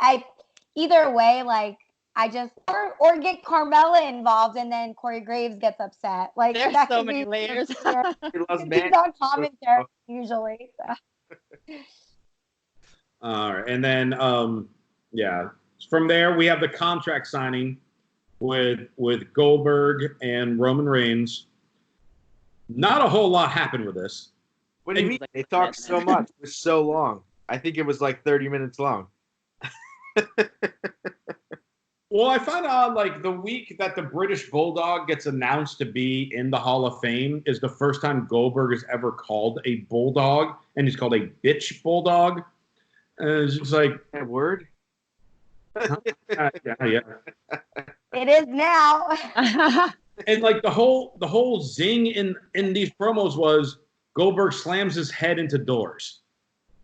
either way, like I just or get Carmella involved and then Corey Graves gets upset. Like There's that so could many be layers. He loves He's Mandy. on commentary usually. So. All right, and then from there we have the contract signing with Goldberg and Roman Reigns. Not a whole lot happened with this. What do you mean? They talked so much. It was so long. I think it was like 30 minutes long. Well, I found out like the week that the British Bulldog gets announced to be in the Hall of Fame is the first time Goldberg is ever called a bulldog, and he's called a bitch bulldog. And it's just like that word. Yeah. It is now. And like the whole zing in these promos was Goldberg slams his head into doors.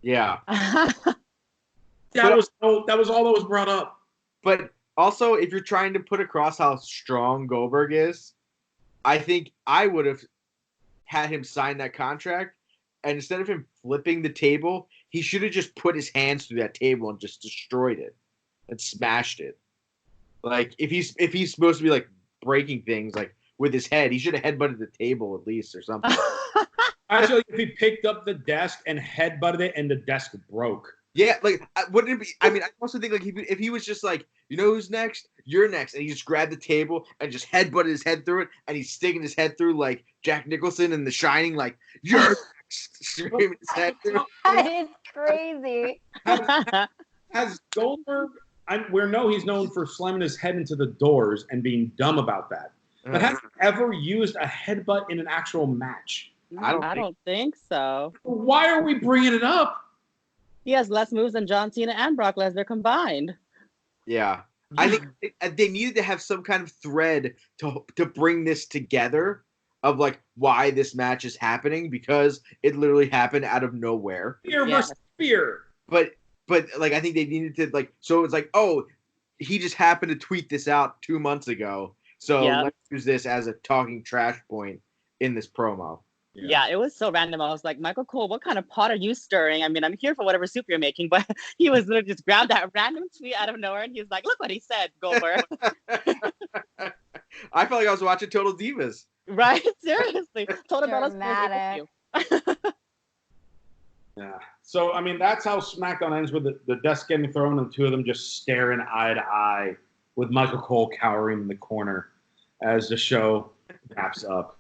Yeah. That was all that was brought up. But also, if you're trying to put across how strong Goldberg is, I think I would have had him sign that contract, and instead of him flipping the table, he should have just put his hands through that table and just destroyed it and smashed it. Like if he's supposed to be like breaking things like with his head, he should have headbutted the table at least or something. Actually, if he picked up the desk and headbutted it and the desk broke. Yeah, like wouldn't it be? I mean, I also think like if he was just like, you know who's next? You're next, and he just grabbed the table and just headbutted his head through it, and he's sticking his head through like Jack Nicholson in The Shining, like you're next, screaming his head through. That is crazy. Has Goldberg? We know he's known for slamming his head into the doors and being dumb about that. But has he ever used a headbutt in an actual match? I don't think so. Why are we bringing it up? He has less moves than John Cena and Brock Lesnar combined. Yeah. I think they needed to have some kind of thread to bring this together of like why this match is happening, because it literally happened out of nowhere. Fear versus fear. But like I think they needed to like, so it's like, oh, he just happened to tweet this out 2 months ago, so let's use this as a talking trash point in this promo. Yeah, it was so random. I was like, Michael Cole, what kind of pot are you stirring? I mean, I'm here for whatever soup you're making, but he was literally just grabbed that random tweet out of nowhere, and he was like, look what he said, Goldberg. I felt like I was watching Total Divas. Right? Seriously. Total Divas. Yeah. So, I mean, that's how SmackDown ends, with the desk getting thrown and the two of them just staring eye to eye with Michael Cole cowering in the corner as the show wraps up.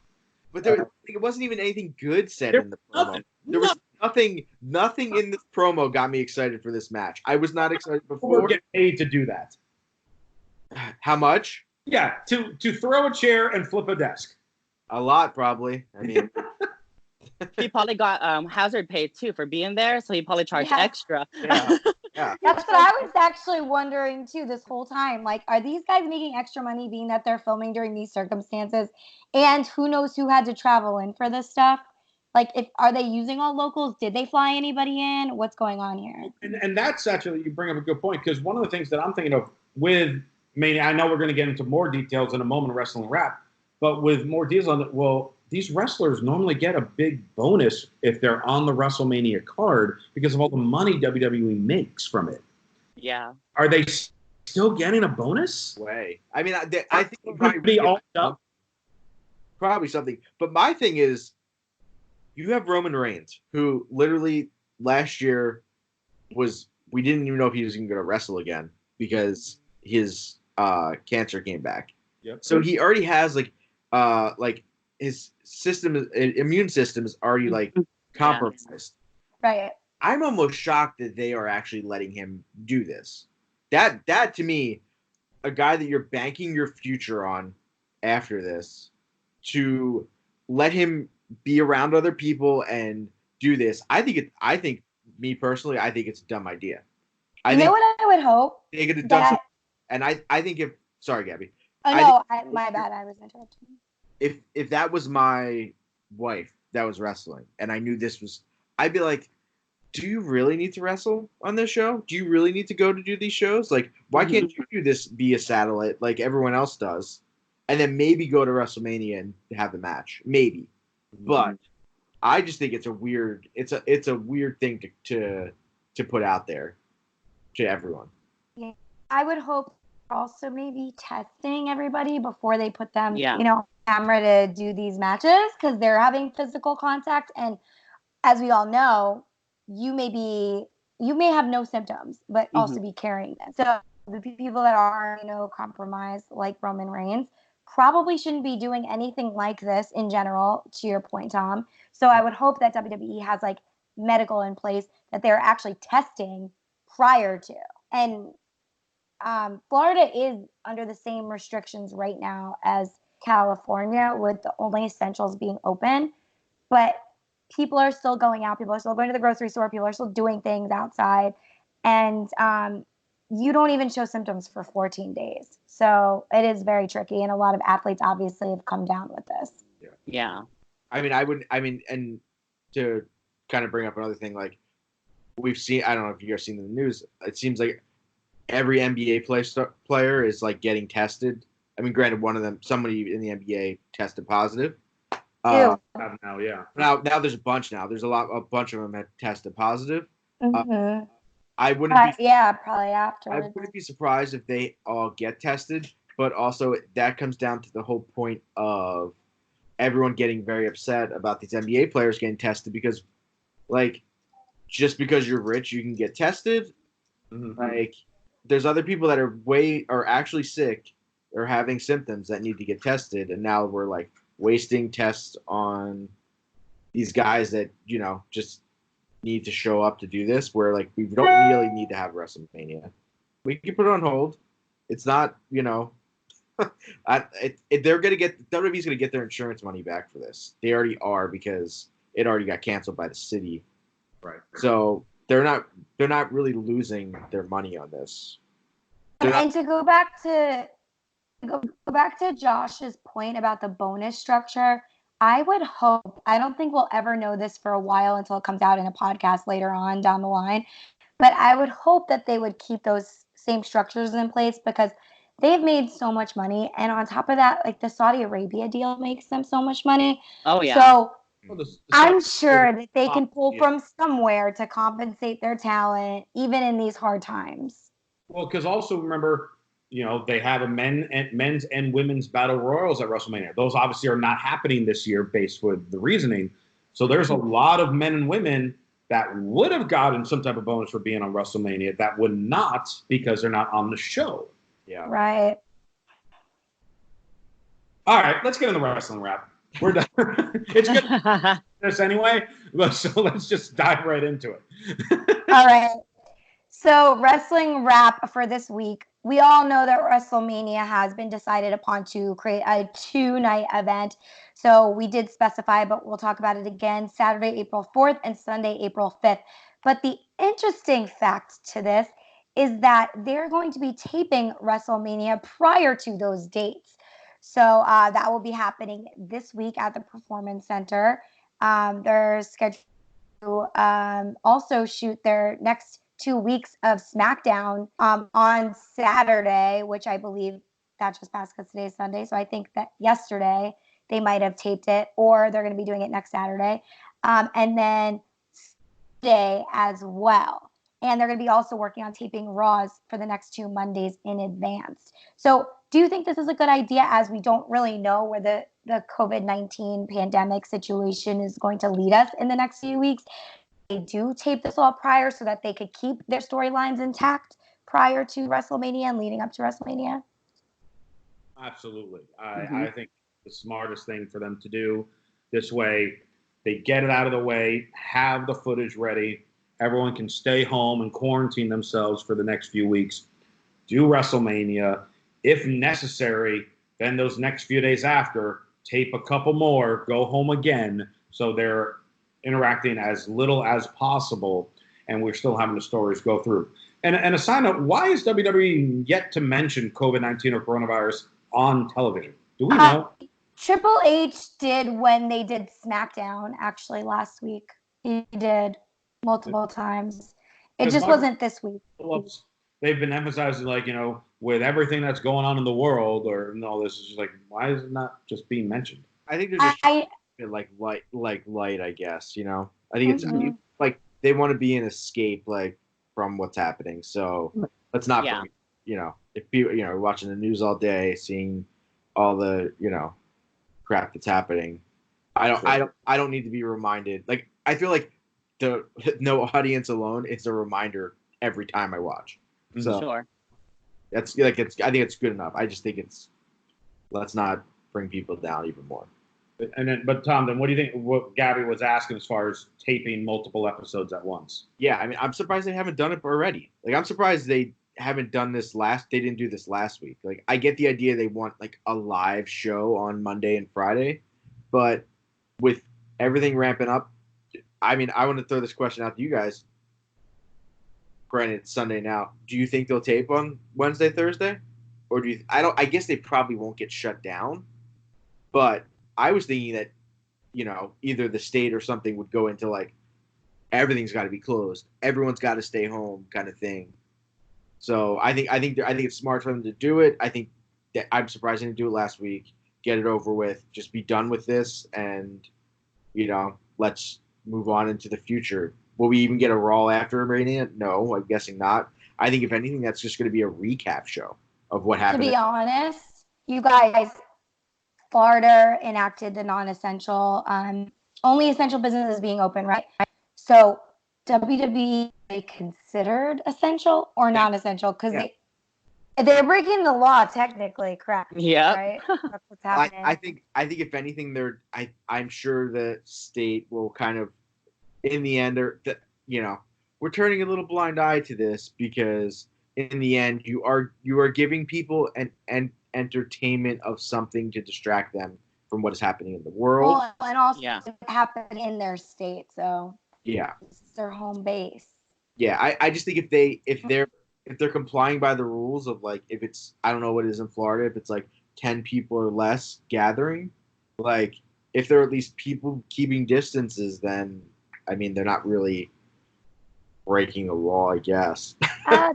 But it wasn't even anything good said in the promo. nothing in this promo got me excited for this match. I was not excited before. We're getting paid to do that. How much? Yeah, to throw a chair and flip a desk. A lot, probably. I mean, He probably got hazard pay too for being there, so he probably charged extra. yeah. That's what I was actually wondering too this whole time. Like, are these guys making extra money being that they're filming during these circumstances? And who knows who had to travel in for this stuff? Like, are they using all locals? Did they fly anybody in? What's going on here? And that's actually, you bring up a good point, because one of the things that I'm thinking of with Mania, I know we're going to get into more details in a moment of Wrestling Wrap, but with more details on it, well, these wrestlers normally get a big bonus if they're on the WrestleMania card because of all the money WWE makes from it. Yeah. Are they still getting a bonus? Way. I mean, I think it could be all up. Probably something. But my thing is, you have Roman Reigns, who literally last year we didn't even know if he was even going to wrestle again because his cancer came back. Yep. So he already has like his immune system is already like compromised. Right. I'm almost shocked that they are actually letting him do this. That to me, a guy that you're banking your future on after this, to let him be around other people and do this. I think me personally, I think it's a dumb idea. You know what I would hope? They could have done something. And I think sorry, Gabby. Oh no, my bad. I was interrupting. If that was my wife that was wrestling and I knew this was, I'd be like, do you really need to wrestle on this show? Do you really need to go to do these shows? Like, why can't you do this via satellite like everyone else does? And then maybe go to WrestleMania and have the match. Maybe. But I just think it's a weird thing to put out there to everyone. Yeah. I would hope also maybe testing everybody before they put them, camera to do these matches, because they're having physical contact, and as we all know, you may have no symptoms but also be carrying them. So the people that are compromised, like Roman Reigns, probably shouldn't be doing anything like this in general, to your point, Tom. So I would hope that WWE has like medical in place that they're actually testing prior to. And Florida is under the same restrictions right now as California, with the only essentials being open. But people are still going out. People are still going to the grocery store. People are still doing things outside. And you don't even show symptoms for 14 days. So it is very tricky. And a lot of athletes obviously have come down with this. Yeah. And to kind of bring up another thing, like we've seen, I don't know if you guys seen in the news, it seems like every NBA player is like getting tested. I mean, granted, one of them, somebody in the NBA tested positive. Now there's a bunch now. There's a bunch of them have tested positive. I wouldn't probably afterwards. I wouldn't be surprised if they all get tested, but also that comes down to the whole point of everyone getting very upset about these NBA players getting tested because, like, just because you're rich, you can get tested. Like, there's other people that are actually sick or having symptoms that need to get tested, and now we're like wasting tests on these guys that just need to show up to do this, where like we don't really need to have WrestleMania. We can put it on hold. It's not, they're gonna get, WWE's gonna get their insurance money back for this. They already are, because it already got canceled by the city. Right. So they're not really losing their money on this. And to go back to Josh's point about the bonus structure, I would hope, I don't think we'll ever know this for a while until it comes out in a podcast later on down the line, but I would hope that they would keep those same structures in place, because they've made so much money. And on top of that, like the Saudi Arabia deal makes them so much money. Oh, yeah. So I'm sure that they can pull from somewhere to compensate their talent, even in these hard times. Well, because also remember, they have a men's and women's battle royals at WrestleMania. Those obviously are not happening this year based with the reasoning. So there's a lot of men and women that would have gotten some type of bonus for being on WrestleMania that would not, because they're not on the show. Yeah. Right. All right, let's get in the wrestling wrap. We're done. It's good. this anyway. So let's just dive right into it. All right. So wrestling wrap for this week. We all know that WrestleMania has been decided upon to create a 2-night event. So we did specify, but we'll talk about it again, Saturday, April 4th and Sunday, April 5th. But the interesting fact to this is that they're going to be taping WrestleMania prior to those dates. So that will be happening this week at the Performance Center. They're scheduled to also shoot their next 2 weeks of Smackdown on Saturday, which I believe that just passed because today's Sunday. So I think that yesterday they might have taped it, or they're going to be doing it next Saturday. And then Sunday as well. And they're going to be also working on taping Raws for the next 2 Mondays in advance. So do you think this is a good idea, as we don't really know where the COVID-19 pandemic situation is going to lead us in the next few weeks? They do tape this all prior so that they could keep their storylines intact prior to WrestleMania and leading up to WrestleMania? Absolutely. I think the smartest thing for them to do this way, they get it out of the way, have the footage ready. Everyone can stay home and quarantine themselves for the next few weeks. Do WrestleMania. If necessary, then those next few days after, tape a couple more, go home again. So they're interacting as little as possible, and we're still having the stories go through. And a side note, why is WWE yet to mention COVID-19 or coronavirus on television? Do we know? Triple H did when they did SmackDown, actually, last week. He did multiple times. It just wasn't this week. They've been emphasizing, like, with everything that's going on in the world, or no, this is just like, why is it not just being mentioned? I think they're just light, I guess. I think it's like they want to be an escape, like, from what's happening. So let's not bring, if people, watching the news all day, seeing all the, crap that's happening. I don't need to be reminded. Like, I feel like the no audience alone is a reminder every time I watch. So Sure. That's like I think it's good enough. I just think let's not bring people down even more. But Tom, then what do you think? What Gabby was asking as far as taping multiple episodes at once? Yeah, I mean, I'm surprised they haven't done it already. Like, I'm surprised they haven't done this they didn't do this last week. Like, I get the idea they want like a live show on Monday and Friday, but with everything ramping up, I mean, I want to throw this question out to you guys. Granted, it's Sunday now. Do you think they'll tape on Wednesday, Thursday? Or I guess they probably won't get shut down, but I was thinking that, either the state or something would go into like, everything's got to be closed. Everyone's got to stay home kind of thing. So I think it's smart for them to do it. I think that I'm surprised they didn't do it last week. Get it over with. Just be done with this, and let's move on into the future. Will we even get a Raw after Mania? No, I'm guessing not. I think if anything, that's just going to be a recap show of what happened. To be honest, you guys, Florida enacted the non-essential, only essential business is being open, right? So WWE, they considered essential or non-essential, because they're breaking the law technically, correct? Yeah, right. That's what's happening. I think if anything, I'm sure the state will kind of, in the end, we're turning a little blind eye to this, because in the end, you are giving people an entertainment of something to distract them from what is happening in the world. Well, and also happening in their state, so it's their home base. Yeah, I just think if they're complying by the rules of, like, if it's, I don't know what it is in Florida, if it's like 10 people or less gathering, like, if there are at least people keeping distances, then I mean, they're not really breaking the law, I guess.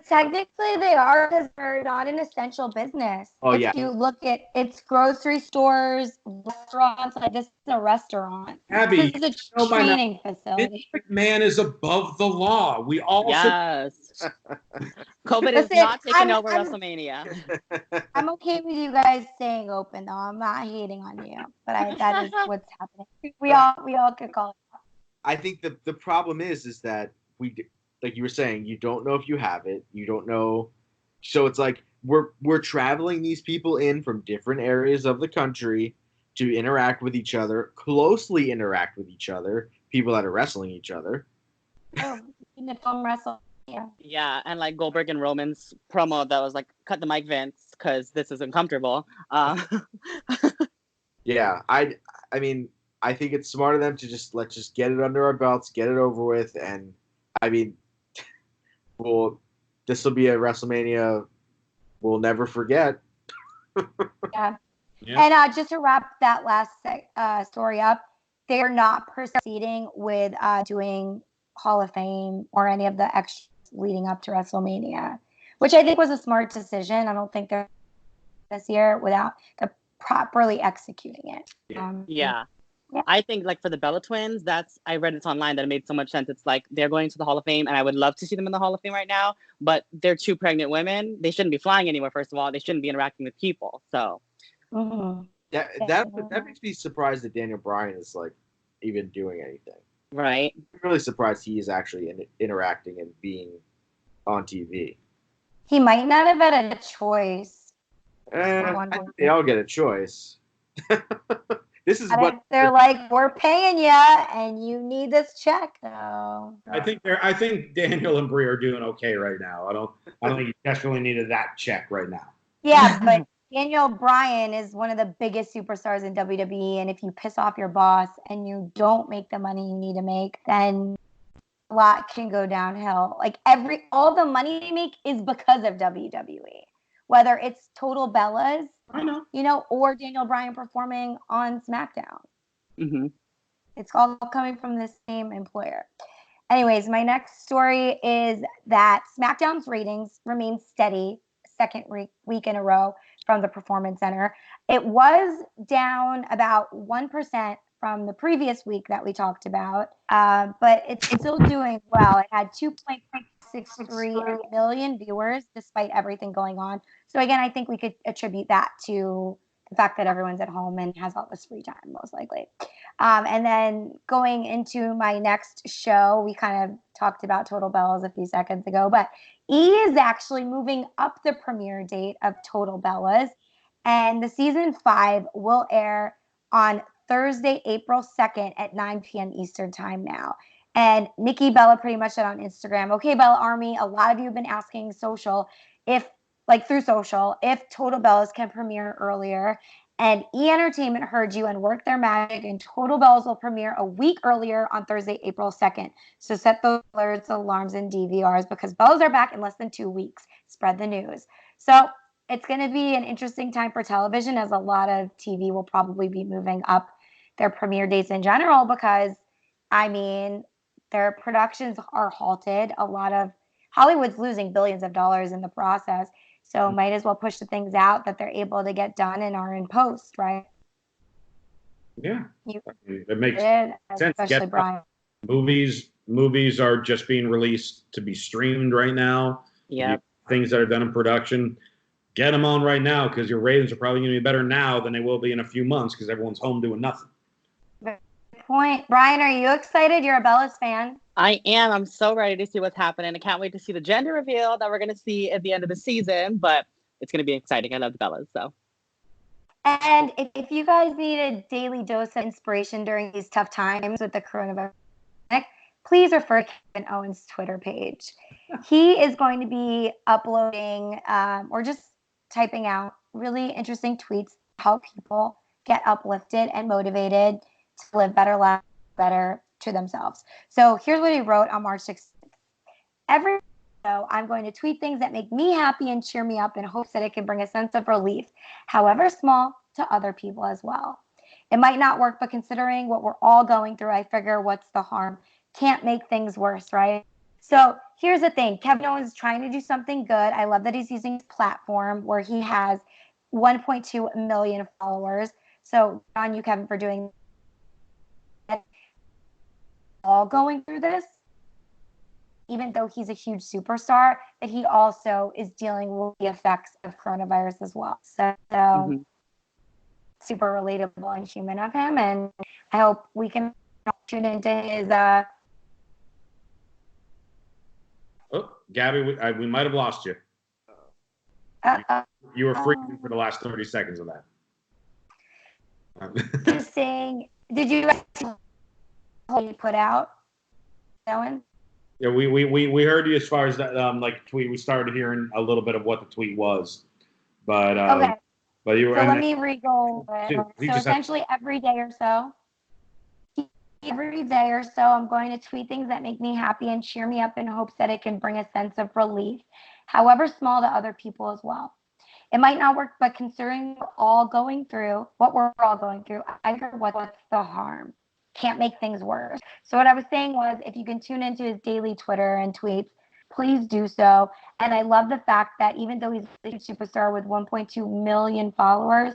Technically, they are, because they're not an essential business. If you look at, it's grocery stores, restaurants. Like, this is a restaurant. Abby, this is a training facility. McMahon is above the law. We all COVID is not taking over WrestleMania. I'm okay with you guys staying open, though. I'm not hating on you, but that is what's happening. We all could call it. I think the problem is that like you were saying, you don't know if you have it. You don't know. So it's like we're traveling these people in from different areas of the country, to interact with each other, closely interact with each other, people that are wrestling each other. Oh, in the film wrestle. Yeah. Yeah, and like Goldberg and Roman's promo that was like, cut the mic, Vince, because this is uncomfortable. Yeah, I mean, I think it's smart of them to let's just get it under our belts, get it over with, and I mean, this will be a WrestleMania we'll never forget. Yeah. Yeah. And just to wrap that last story up, they're not proceeding with doing Hall of Fame or any of the extras leading up to WrestleMania, which I think was a smart decision. I don't think they're this year without the properly executing it. Yeah. Yeah. I think like for the Bella twins, I read it online that it made so much sense. It's like they're going to the Hall of Fame, and I would love to see them in the Hall of Fame right now, but they're two pregnant women. They shouldn't be flying anywhere, first of all. They shouldn't be interacting with people. So That makes me surprised that Daniel Bryan is like even doing anything. right. I'm really surprised he is actually interacting and being on TV. He might not have had a choice. I think they all get a choice. This is what they're like, we're paying you, and you need this check. So I think Daniel and Brie are doing okay right now. I don't think you desperately needed that check right now. yeah, but Daniel Bryan is one of the biggest superstars in WWE, and if you piss off your boss and you don't make the money you need to make, then a lot can go downhill. Like all the money they make is because of WWE. Whether it's Total Bellas, I know. Or Daniel Bryan performing on Smackdown. Mm-hmm. It's all coming from the same employer. Anyways, my next story is that SmackDown's ratings remain steady second week in a row from the Performance Center. It was down about 1% from the previous week that we talked about, but it's still doing well. It had 2.63 million viewers despite everything going on. So again, I think we could attribute that to the fact that everyone's at home and has all this free time, most likely. And then going into my next show, we kind of talked about Total Bellas a few seconds ago, but E is actually moving up the premiere date of Total Bellas, and the season 5 will air on Thursday, April 2nd at 9 p.m. Eastern time now. And Nikki Bella pretty much said on Instagram, okay, Bella Army, a lot of you have been asking through social, if Total Bellas can premiere earlier. And E! Entertainment heard you and worked their magic, and Total Bellas will premiere a week earlier on Thursday, April 2nd. So set those alerts, alarms, and DVRs because Bellas are back in less than 2 weeks. Spread the news. So it's going to be an interesting time for television, as a lot of TV will probably be moving up their premiere dates in general because, their productions are halted. A lot of Hollywood's losing billions of dollars in the process. So might as well push the things out that they're able to get done and are in post, right? Yeah, it makes sense. Especially Brian. Movies are just being released to be streamed right now. Yeah. Things that are done in production, get them on right now because your ratings are probably going to be better now than they will be in a few months because everyone's home doing nothing. Good point. Brian, are you excited? You're a Bellas fan. I am. I'm so ready to see what's happening. I can't wait to see the gender reveal that we're going to see at the end of the season, but it's going to be exciting. I love the Bellas, so. And if you guys need a daily dose of inspiration during these tough times with the coronavirus, please refer to Kevin Owens' Twitter page. He is going to be uploading or just typing out really interesting tweets to help people get uplifted and motivated to live better lives, better to themselves. So here's what he wrote on March 16th. Every show, I'm going to tweet things that make me happy and cheer me up in hopes that it can bring a sense of relief, however small, to other people as well. It might not work, but considering what we're all going through, I figure what's the harm? Can't make things worse, right? So here's the thing. Kevin Owens is trying to do something good. I love that he's using his platform where he has 1.2 million followers. So on you, Kevin, for doing that. All going through this, even though he's a huge superstar, that he also is dealing with the effects of coronavirus as well. So super relatable and human of him, and I hope we can tune into his Oh, Gabby, we might have lost you. You were freezing for the last 30 seconds of that. Just saying, did you put out that one? Yeah, we heard you as far as that like tweet. We started hearing a little bit of what the tweet was, but Okay. but you were. So and let me re-go over it. Dude, you So just have- essentially every day or so, I'm going to tweet things that make me happy and cheer me up in hopes that it can bring a sense of relief, however small, to other people as well. It might not work, but considering what we're all going through, I figure what's the harm? Can't make things worse. So what I was saying was, if you can tune into his daily Twitter and tweets, please do so. And I love the fact that even though he's a superstar with 1.2 million followers,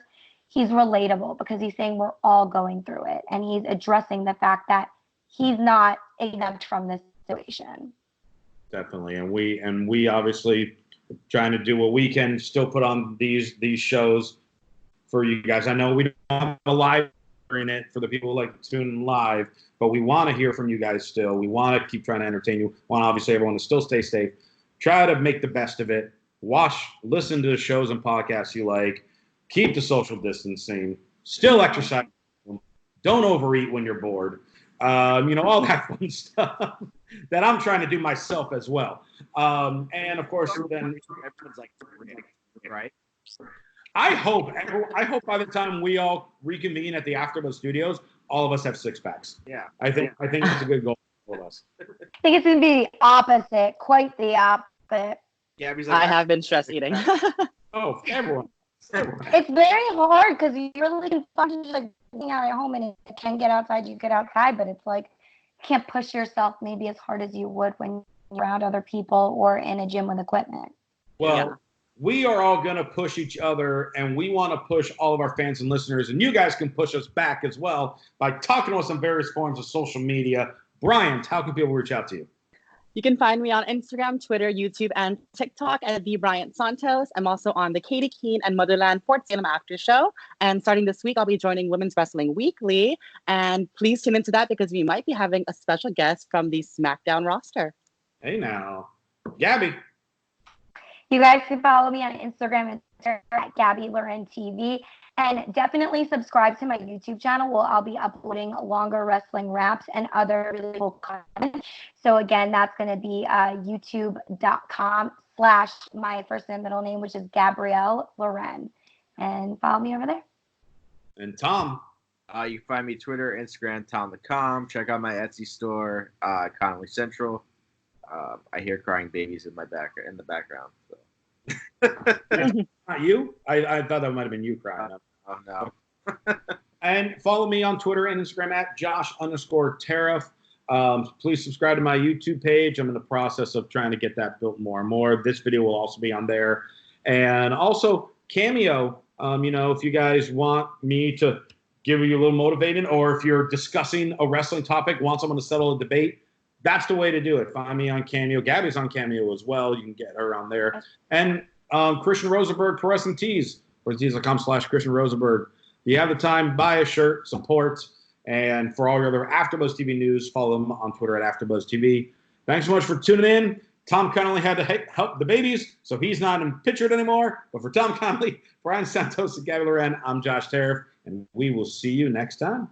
he's relatable because he's saying we're all going through it. And he's addressing the fact that he's not exempt from this situation. Definitely, and we obviously trying to do what we can, still put on these shows for you guys. I know we don't have a live in it for the people who like to tune in live, but we want to hear from you guys still. We want to keep trying to entertain you. Want obviously everyone to still stay safe. Try to make the best of it. Listen to the shows and podcasts you like. Keep the social distancing. Still exercise. Don't overeat when you're bored. All that fun stuff that I'm trying to do myself as well. And of course, then Everyone's like, right? I hope by the time we all reconvene at the Afterbuzz Studios, all of us have six packs. Yeah. I think that's a good goal for all of us. I think it's going to be the opposite, quite the opposite. Gabby's like, I have been stress eating. Oh, everyone. It's very hard because you're looking fun, just like being out at home, and it can get outside, you get outside, but it's like you can't push yourself maybe as hard as you would when you're around other people or in a gym with equipment. Well, Yeah. we are all going to push each other, and we want to push all of our fans and listeners, and you guys can push us back as well by talking to us on various forms of social media. Bryant, how can people reach out to you? You can find me on Instagram, Twitter, YouTube, and TikTok at The Bryant Santos. I'm also on the Katie Keene and Motherland Fort Salem Aftershow. And starting this week, I'll be joining Women's Wrestling Weekly. And please tune into that because we might be having a special guest from the Smackdown roster. Hey now, Gabby. You guys can follow me on Instagram and Twitter at Gabby Loren TV. And definitely subscribe to my YouTube channel where I'll be uploading longer wrestling raps and other really cool content. So again, that's going to be youtube.com/my first and middle name, which is Gabrielle Loren. And follow me over there. And Tom. you can find me Twitter, Instagram, Tom.com. Check out my Etsy store, Connolly Central. I hear crying babies in the background. So. Not you? I thought that might have been you crying. Oh, no. And follow me on Twitter and Instagram at Josh_Tariff. Please subscribe to my YouTube page. I'm in the process of trying to get that built more and more. This video will also be on there. And also Cameo, if you guys want me to give you a little motivating, or if you're discussing a wrestling topic, want someone to settle a debate, that's the way to do it. Find me on Cameo. Gabby's on Cameo as well. You can get her on there. And Christian Rosenberg, Pro Wrestling Tees, tees.com/Christian Rosenberg. If you have the time, buy a shirt, support. And for all your other AfterBuzz TV news, follow them on Twitter at AfterBuzz TV. Thanks so much for tuning in. Tom Connolly had to help the babies, so he's not in pictured anymore. But for Tom Connolly, Brian Santos, and Gabby Loren, I'm Josh Tariff, and we will see you next time.